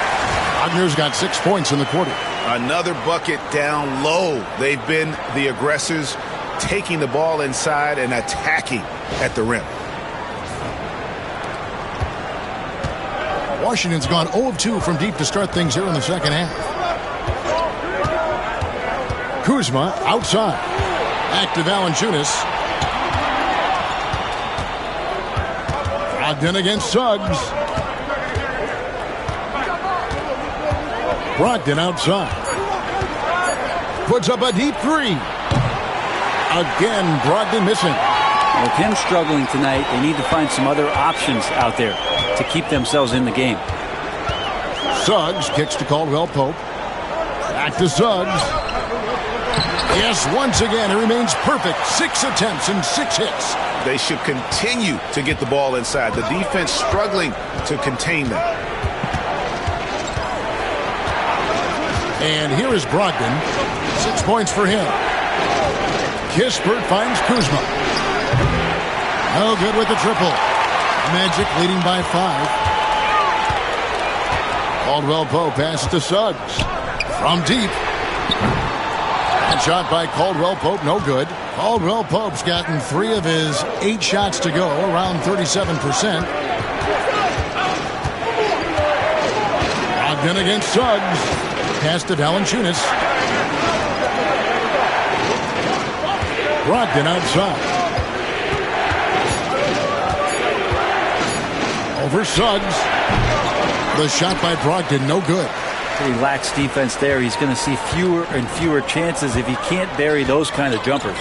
Wagner's got 6 points in the quarter. Another bucket down low. They've been the aggressors, taking the ball inside and attacking at the rim. Washington's gone 0 of 2 from deep to start things here in the second half. Kuzma outside. Back to Valanciunas. Brogdon against Suggs. Brogdon outside. Puts up a deep 3. Again, Brogdon missing. With him struggling tonight, they need to find some other options out there to keep themselves in the game. Suggs kicks to Caldwell-Pope. Back to Suggs. Yes, once again, he remains perfect. 6 attempts and 6 hits. They should continue to get the ball inside. The defense struggling to contain them. And here is Brogdon. 6 points for him. Kispert finds Kuzma. No good with the triple. Magic leading by 5. Caldwell-Pope passes to Suggs. From deep. That shot by Caldwell Pope, no good. Caldwell Pope's gotten 3 of his 8 shots to go, around 37%. Brogdon against Suggs. Pass to Valanciunas. Brogdon outside. Over Suggs. The shot by Brogdon, no good. He lacks defense there. He's going to see fewer and fewer chances if he can't bury those kind of jumpers.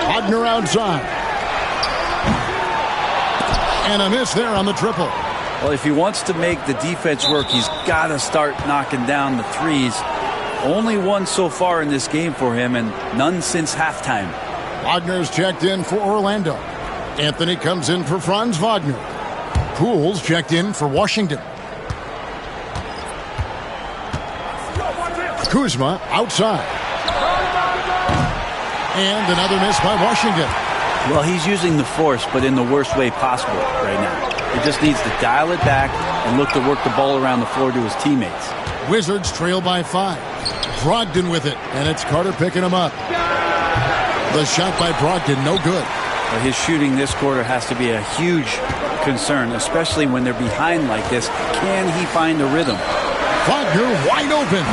Wagner outside. And a miss there on the triple. Well, if he wants to make the defense work, he's got to start knocking down the threes. Only one so far in this game for him, and none since halftime. Wagner's checked in for Orlando. Anthony comes in for Franz Wagner. Poole's checked in for Washington. Kuzma outside. And another miss by Washington. Well, he's using the force, but in the worst way possible right now. He just needs to dial it back and look to work the ball around the floor to his teammates. Wizards trail by 5. Brogdon with it, and it's Carter picking him up. The shot by Brogdon, no good. Well, his shooting this quarter has to be a huge concern, especially when they're behind like this. Can he find a rhythm? Wagner wide open.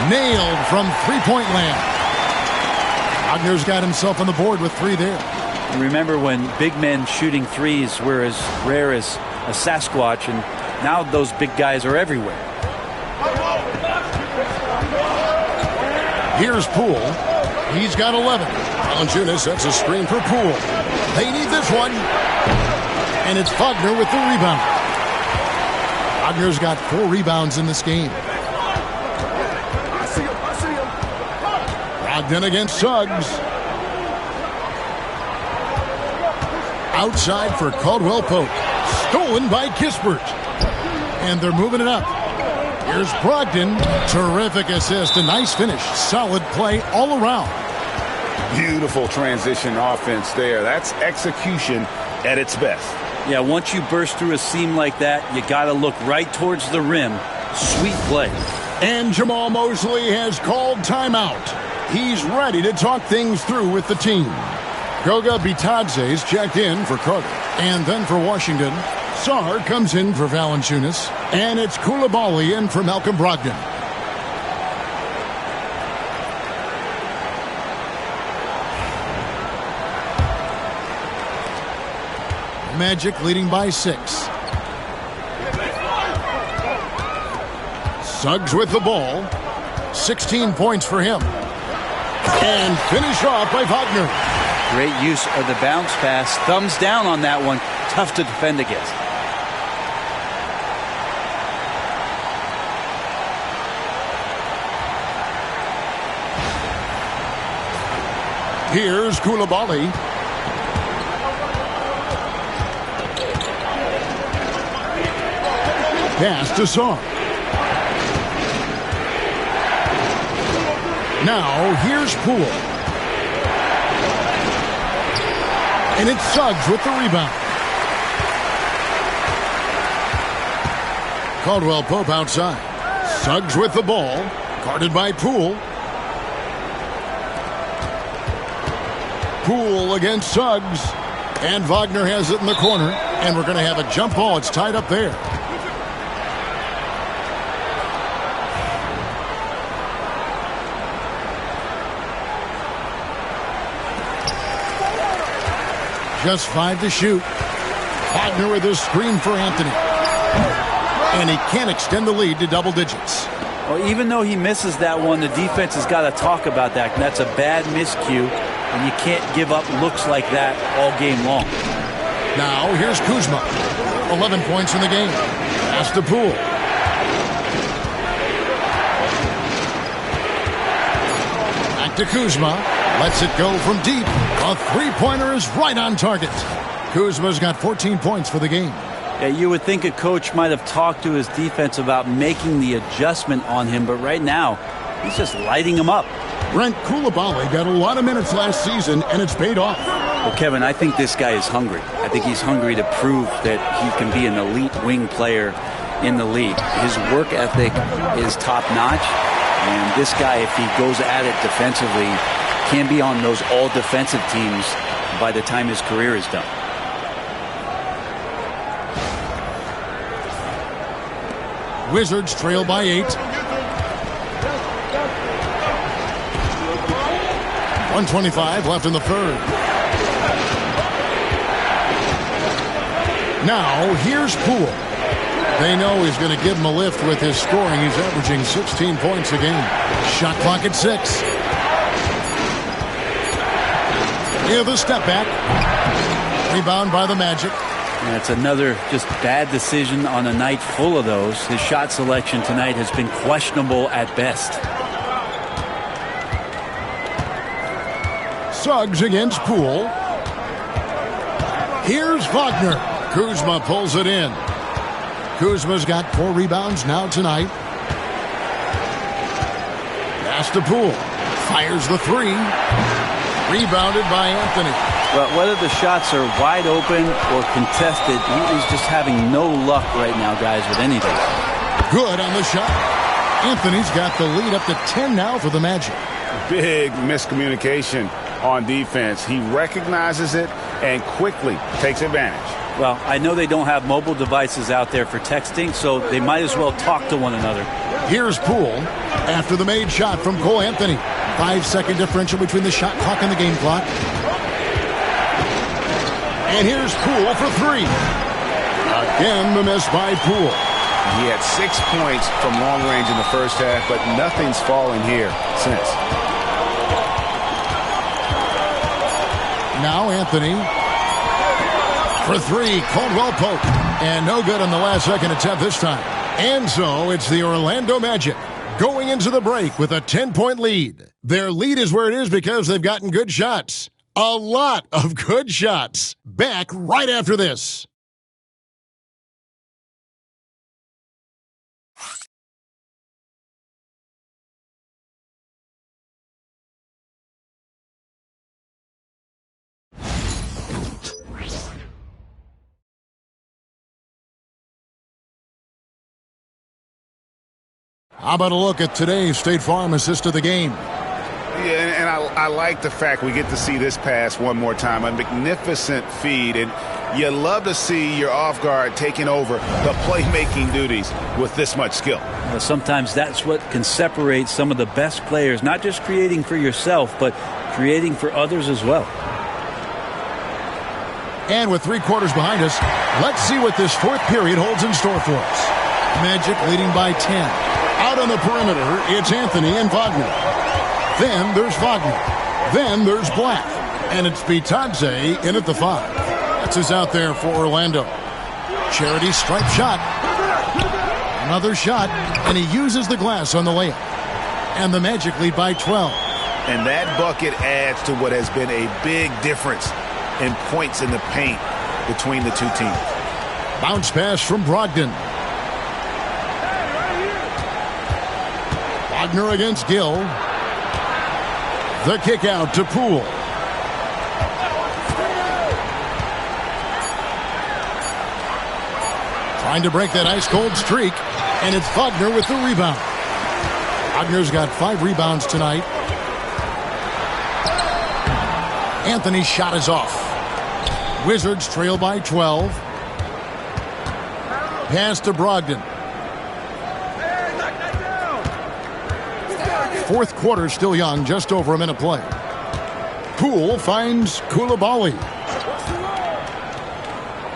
Nailed from three-point land. Wagner's got himself on the board with 3 there. Remember when big men shooting threes were as rare as a Sasquatch, and now those big guys are everywhere. Here's Poole. He's got 11. Valanciunas sets a screen for Poole. They need this one. And it's Wagner with the rebound. Wagner's got 4 rebounds in this game. Brogdon against Suggs. Outside for Caldwell Pope. Stolen by Kispert. And they're moving it up. Here's Brogdon. Terrific assist. A nice finish. Solid play all around. Beautiful transition offense there. That's execution at its best. Yeah, once you burst through a seam like that, you got to look right towards the rim. Sweet play. And Jamal Mosley has called timeout. He's ready to talk things through with the team. Goga Bitadze's checked in for Carter. And then for Washington, Sarr comes in for Valanciunas. And it's Coulibaly in for Malcolm Brogdon. Magic leading by 6. Suggs with the ball. 16 points for him. And finish off by Wagner. Great use of the bounce pass. Thumbs down on that one. Tough to defend against. Here's Coulibaly. Pass to Sarr. Now, here's Poole. And it's Suggs with the rebound. Caldwell Pope outside. Suggs with the ball. Guarded by Poole. Poole against Suggs. And Wagner has it in the corner. And we're going to have a jump ball. It's tied up there. Just 5 to shoot. Wagner with a screen for Anthony. And he can't extend the lead to double digits. Well, even though he misses that one, the defense has got to talk about that. That's a bad miscue, and you can't give up looks like that all game long. Now, here's Kuzma. 11 points in the game. Pass to Poole. Back to Kuzma. Lets it go from deep. A three-pointer is right on target. Kuzma's got 14 points for the game. Yeah, you would think a coach might have talked to his defense about making the adjustment on him, but right now, he's just lighting him up. Brent Coulibaly got a lot of minutes last season, and it's paid off. Well, Kevin, I think this guy is hungry. I think he's hungry to prove that he can be an elite wing player in the league. His work ethic is top-notch. And this guy, if he goes at it defensively, can be on those all-defensive teams by the time his career is done. Wizards trail by 8. 1:25 left in the third. Now, here's Poole. They know he's going to give him a lift with his scoring. He's averaging 16 points a game. Shot clock at 6. Here's the step back. Rebound by the Magic. And it's another just bad decision on a night full of those. His shot selection tonight has been questionable at best. Suggs against Poole. Here's Wagner. Kuzma pulls it in. Kuzma's got 4 rebounds now tonight. Pass to Poole. Fires the 3. Rebounded by Anthony. Well, whether the shots are wide open or contested, he's just having no luck right now, guys, with anything. Good on the shot. Anthony's got the lead up to 10 now for the Magic. Big miscommunication on defense. He recognizes it and quickly takes advantage. Well, I know they don't have mobile devices out there for texting, so they might as well talk to one another. Here's Poole after the made shot from Cole Anthony. 5-second differential between the shot clock and the game clock. And here's Poole for 3. Again, the miss by Poole. He had 6 points from long range in the first half, but nothing's fallen here since. Now Anthony for 3. Caldwell Pope. And no good on the last second attempt this time. And so it's the Orlando Magic going into the break with a 10-point lead. Their lead is where it is because they've gotten good shots. A lot of good shots. Back right after this. How about a look at today's State Farm assist of the game? Yeah, and I like the fact we get to see this pass one more time. A magnificent feed, and you love to see your off guard taking over the playmaking duties with this much skill. Well, sometimes that's what can separate some of the best players, not just creating for yourself, but creating for others as well. And with 3 quarters behind us, let's see what this 4th period holds in store for us. Magic leading by 10. Out on the perimeter, it's Anthony and Wagner. Then there's Wagner. Then there's Black. And it's Bitadze in at the 5. That's who's out there for Orlando. Charity stripe shot. Another shot, and he uses the glass on the layup. And the Magic lead by 12. And that bucket adds to what has been a big difference in points in the paint between the two teams. Bounce pass from Brogdon. Wagner against Gill. The kick out to Poole. Trying to break that ice-cold streak, and it's Wagner with the rebound. Wagner's got 5 rebounds tonight. Anthony's shot is off. Wizards trail by 12. Pass to Brogdon. 4th quarter still young, just over a minute play. Poole finds Coulibaly.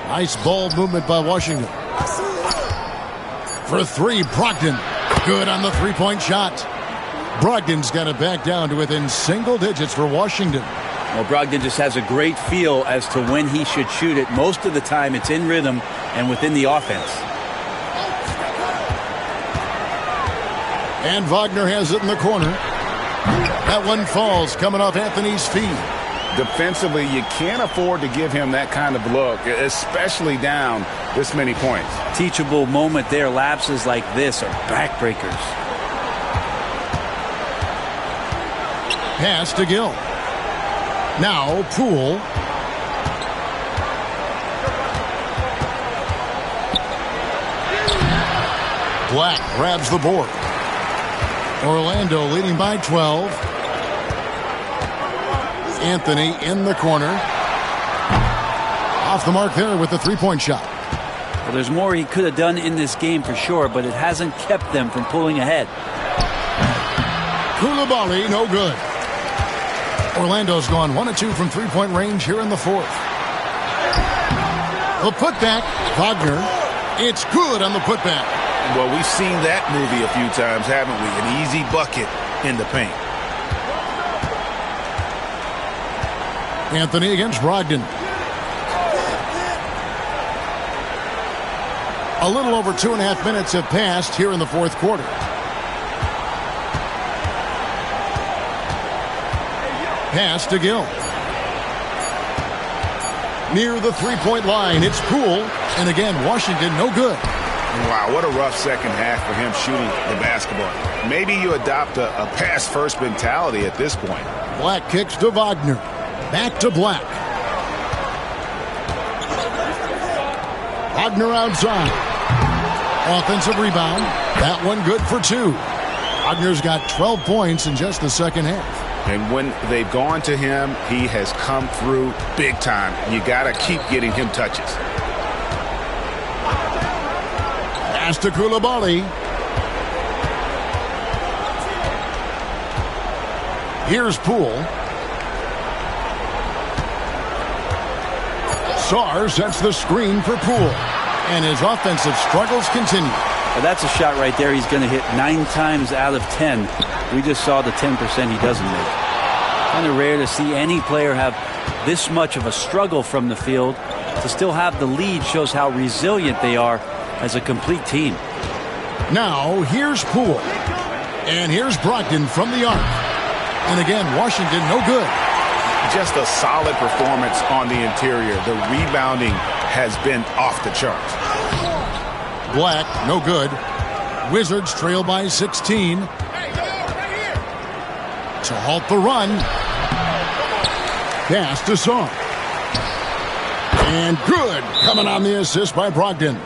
Nice ball movement by Washington. For 3, Brogdon. Good on the 3-point shot. Brogdon's got it back down to within single digits for Washington. Well, Brogdon just has a great feel as to when he should shoot it. Most of the time, it's in rhythm and within the offense. And Wagner has it in the corner. That one falls coming off Anthony's feet. Defensively, you can't afford to give him that kind of look, especially down this many points. Teachable moment there. Lapses like this are backbreakers. Pass to Gill. Now Poole. Black grabs the board. Orlando leading by 12. Anthony in the corner. Off the mark there with the three-point shot. Well, there's more he could have done in this game for sure, but it hasn't kept them from pulling ahead. Coulibaly, no good. Orlando's gone 1 of 2 from three-point range here in the fourth. The putback, Wagner. It's good on the putback. Well, we've seen that movie a few times, haven't we? An easy bucket in the paint. Anthony against Brogdon. A little over 2.5 minutes have passed here in the fourth quarter. Pass to Gill. Near the three-point line, it's Poole. And again, Washington, no good. Wow, what a rough second half for him shooting the basketball. Maybe you adopt a pass-first mentality at this point. Black kicks to Wagner. Back to Black. Wagner outside. Offensive rebound. That one good for 2. Wagner's got 12 points in just the second half. And when they've gone to him, he has come through big time. You got to keep getting him touches. Pass to Coulibaly. Here's Poole. Sarr sets the screen for Poole. And his offensive struggles continue. Well, that's a shot right there he's going to hit 9 times out of 10. We just saw the 10% he doesn't make. Kind of rare to see any player have this much of a struggle from the field. To still have the lead shows how resilient they are as a complete team. Now, here's Poole. And here's Brogdon from the arc. And again, Washington, no good. Just a solid performance on the interior. The rebounding has been off the charts. Black, no good. Wizards trail by 16. To halt the run. Pass to Sarr. And good. Coming on the assist by Brogdon.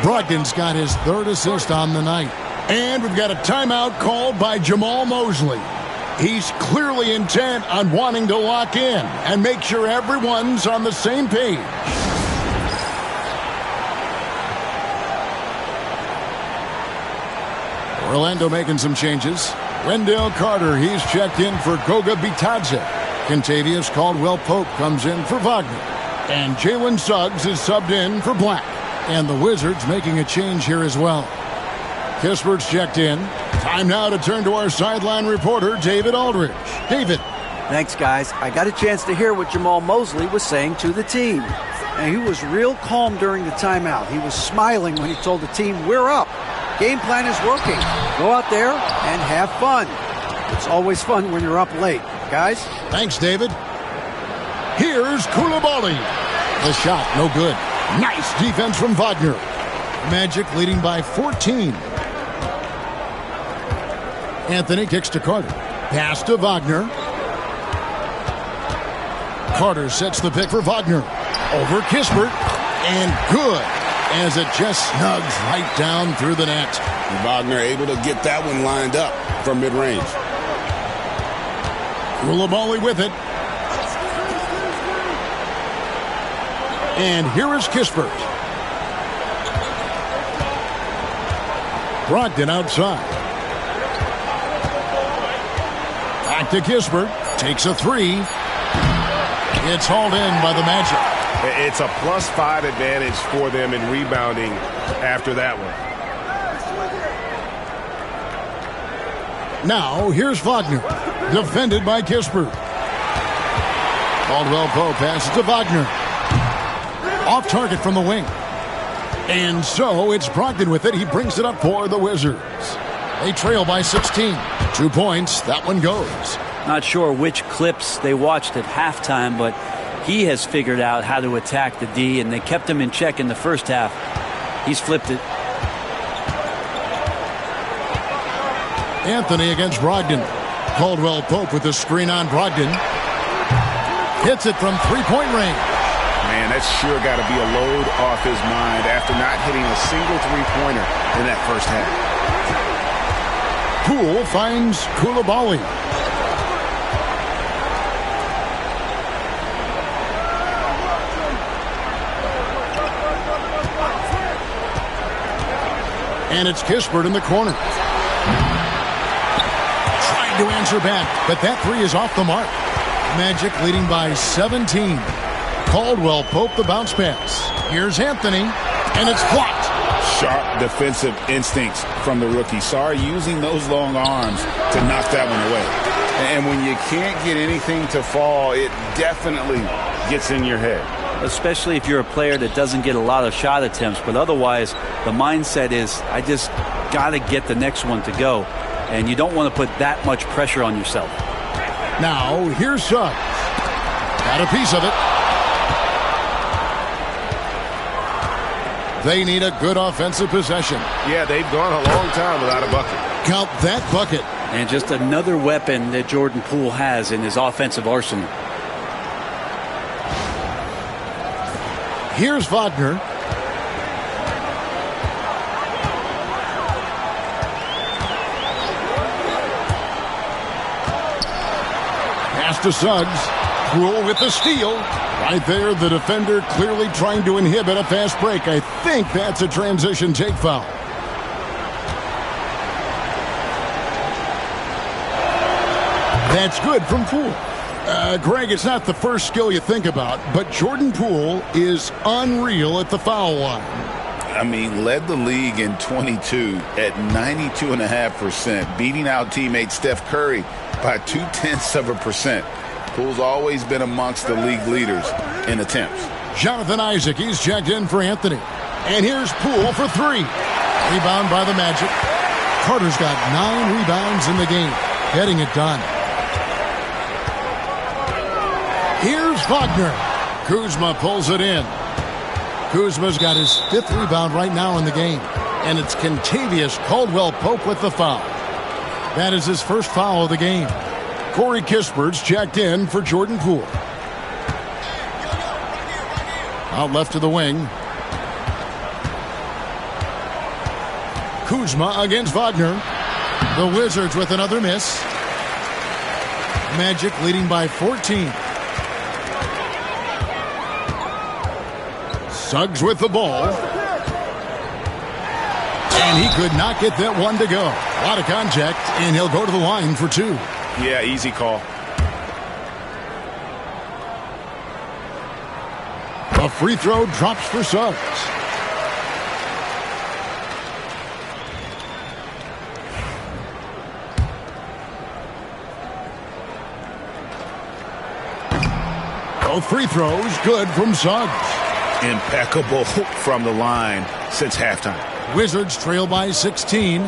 Brogdon's got his 3rd assist on the night. And we've got a timeout called by Jamal Mosley. He's clearly intent on wanting to lock in and make sure everyone's on the same page. Orlando making some changes. Wendell Carter, he's checked in for Goga Bitadze. Kentavious Caldwell-Pope comes in for Wagner. And Jalen Suggs is subbed in for Black. And the Wizards making a change here as well. Kispert's checked in. Time now to turn to our sideline reporter, David Aldridge. David. Thanks, guys. I got a chance to hear what Jamal Mosley was saying to the team. And he was real calm during the timeout. He was smiling when he told the team, we're up. Game plan is working. Go out there and have fun. It's always fun when you're up late. Guys? Thanks, David. Here's Coulibaly. The shot, no good. Nice defense from Wagner. Magic leading by 14. Anthony kicks to Carter. Pass to Wagner. Carter sets the pick for Wagner. Over Kispert. And good. As it just snugs right down through the net. Wagner able to get that one lined up from mid-range. Coulibaly with it. And here is Kispert. Brogdon outside. Back to Kispert. Takes a 3. It's hauled in by the Magic. It's a +5 advantage for them in rebounding after that one. Now, here's Wagner. Defended by Kispert. Caldwell-Pope passes to Wagner. Off target from the wing. And so it's Brogdon with it. He brings it up for the Wizards. They trail by 16. 2 points. That one goes. Not sure which clips they watched at halftime, but he has figured out how to attack the D, and they kept him in check in the first half. He's flipped it. Anthony against Brogdon. Caldwell-Pope with the screen on Brogdon. Hits it from three-point range. Man, that's sure got to be a load off his mind after not hitting a single three-pointer in that first half. Poole finds Koulibaly. And it's Kispert in the corner. Trying to answer back, but that three is off the mark. Magic leading by 17. Caldwell Pope the bounce pass. Here's Anthony, and it's blocked. Sharp defensive instincts from the rookie. Sarr using those long arms to knock that one away. And when you can't get anything to fall, it definitely gets in your head. Especially if you're a player that doesn't get a lot of shot attempts, but otherwise the mindset is, I just got to get the next one to go. And you don't want to put that much pressure on yourself. Now, here's Suggs. Got a piece of it. They need a good offensive possession. Yeah, they've gone a long time without a bucket. Count that bucket. And just another weapon that Jordan Poole has in his offensive arsenal. Here's Wagner. Pass to Suggs. Poole with the steal. Right there, the defender clearly trying to inhibit a fast break. I think that's a transition take foul. That's good from Poole. Greg, it's not the first skill you think about, but Jordan Poole is unreal at the foul line. I mean, led the league in 22 at 92.5%, beating out teammate Steph Curry by 0.2%. Poole's always been amongst the league leaders in attempts. Jonathan Isaac, he's checked in for Anthony. And here's Poole for three. Rebound by the Magic. Carter's got 9 rebounds in the game, getting it done. Here's Wagner. Kuzma pulls it in. Kuzma's got his 5th rebound right now in the game. And it's Kentavious Caldwell-Pope with the foul. That is his first foul of the game. Corey Kispert's checked in for Jordan Poole. Out left to the wing. Kuzma against Wagner. The Wizards with another miss. Magic leading by 14. Suggs with the ball. And he could not get that one to go. A lot of contact, and he'll go to the line for 2. Yeah, easy call. A free throw drops for Suggs. Both free throws good from Suggs. Impeccable from the line since halftime. Wizards trail by 16.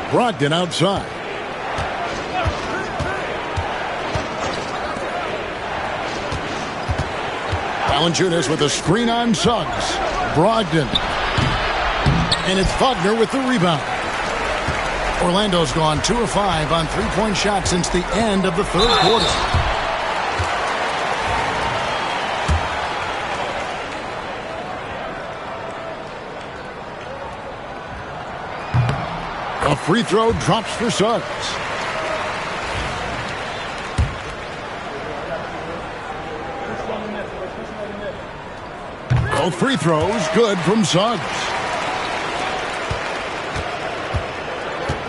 Brogdon outside. Valanciunas with a screen on Suggs. Brogdon. And it's Wagner with the rebound. Orlando's gone 2 of 5 on three-point shots since the end of the third quarter. A free throw drops for Suggs. Both free throws good from Suggs.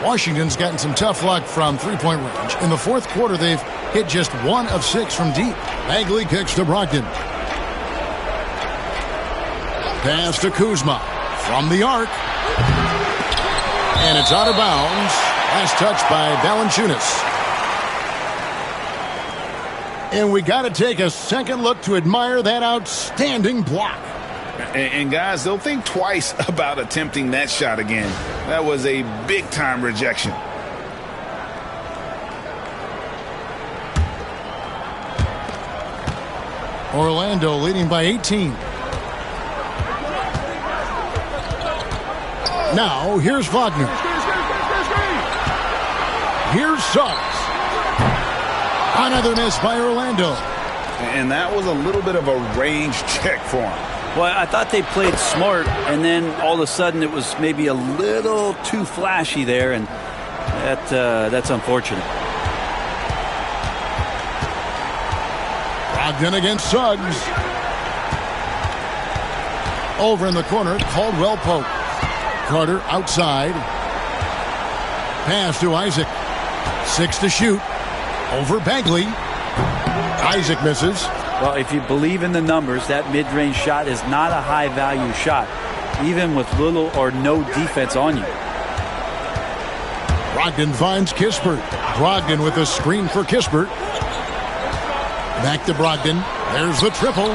Washington's gotten some tough luck from three-point range. In the fourth quarter, they've hit just 1 of 6 from deep. Bagley kicks to Brogdon. Pass to Kuzma from the arc. And it's out of bounds. Last touch by Valanciunas. And we got to take a second look to admire that outstanding block. And guys, they'll think twice about attempting that shot again. That was a big-time rejection. Orlando leading by 18. Now, here's Wagner. Here's Suggs. Another miss by Orlando. And that was a little bit of a range check for him. Well, I thought they played smart, and then all of a sudden it was maybe a little too flashy there, and that's unfortunate. Brogdon against Suggs. Over in the corner, Caldwell Pope. Carter outside. Pass to Isaac. 6 to shoot. Over Bagley. Isaac misses. Well, if you believe in the numbers, that mid-range shot is not a high-value shot, even with little or no defense on you. Brogdon finds Kispert. Brogdon with a screen for Kispert. Back to Brogdon. There's the triple.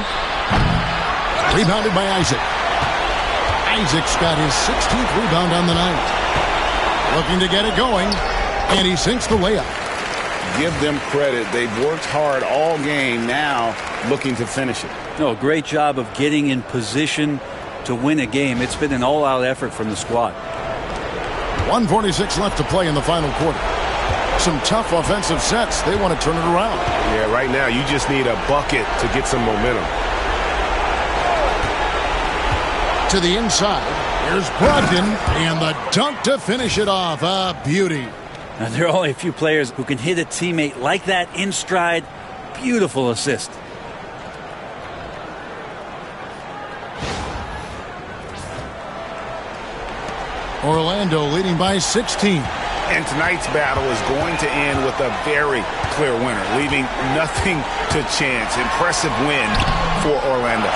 Rebounded by Isaac. Isaac's got his 16th rebound on the night. Looking to get it going, and he sinks the layup. Give them credit. They've worked hard all game, now looking to finish it. No, great job of getting in position to win a game. It's been an all-out effort from the squad. 1:46 left to play in the final quarter. Some tough offensive sets. They want to turn it around. Yeah, right now you just need a bucket to get some momentum. To the inside. Here's Brogdon, and the dunk to finish it off. A beauty. Now, there are only a few players who can hit a teammate like that in stride. Beautiful assist. Orlando leading by 16. And tonight's battle is going to end with a very clear winner, leaving nothing to chance. Impressive win for Orlando.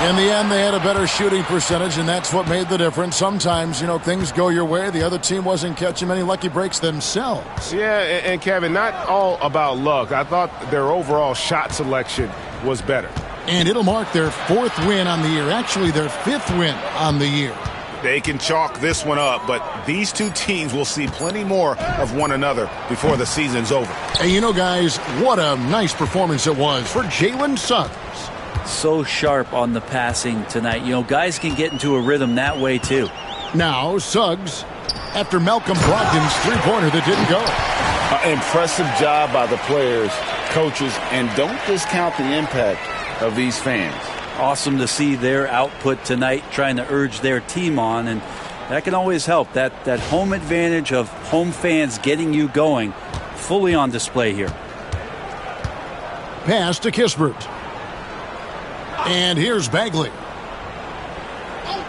In the end, they had a better shooting percentage, and that's what made the difference. Sometimes, things go your way. The other team wasn't catching many lucky breaks themselves. Yeah, and Kevin, not all about luck. I thought their overall shot selection was better. And it'll mark their 4th win on the year. Actually, their 5th win on the year. They can chalk this one up, but these two teams will see plenty more of one another before the season's over. And guys, what a nice performance it was for Jalen Suggs. So sharp on the passing tonight. Guys can get into a rhythm that way too. Now Suggs, after Malcolm Brogdon's three-pointer that didn't go. Impressive job by the players, coaches, and don't discount the impact of these fans. Awesome to see their output tonight, trying to urge their team on, and that can always help. That home advantage of home fans getting you going, fully on display here. Pass to Kispert. And here's Bagley.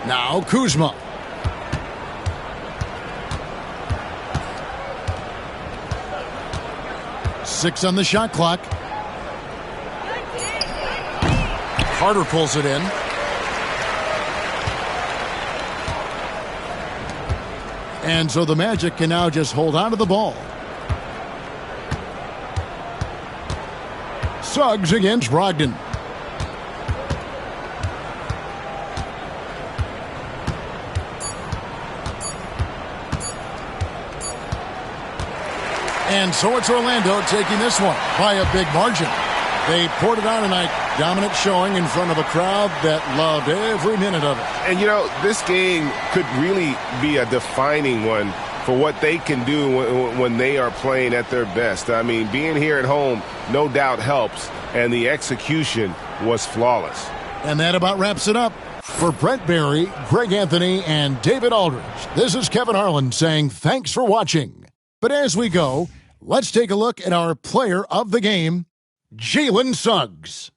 Now Kuzma. Six on the shot clock. Carter pulls it in. And so the Magic can now just hold on to the ball. Suggs against Brogdon. And so it's Orlando taking this one by a big margin. They poured it on tonight. Dominant showing in front of a crowd that loved every minute of it. And, this game could really be a defining one for what they can do when they are playing at their best. I mean, being here at home no doubt helps, and the execution was flawless. And that about wraps it up. For Brent Barry, Greg Anthony, and David Aldridge, this is Kevin Harlan saying thanks for watching. But as we go, let's take a look at our player of the game, Jalen Suggs.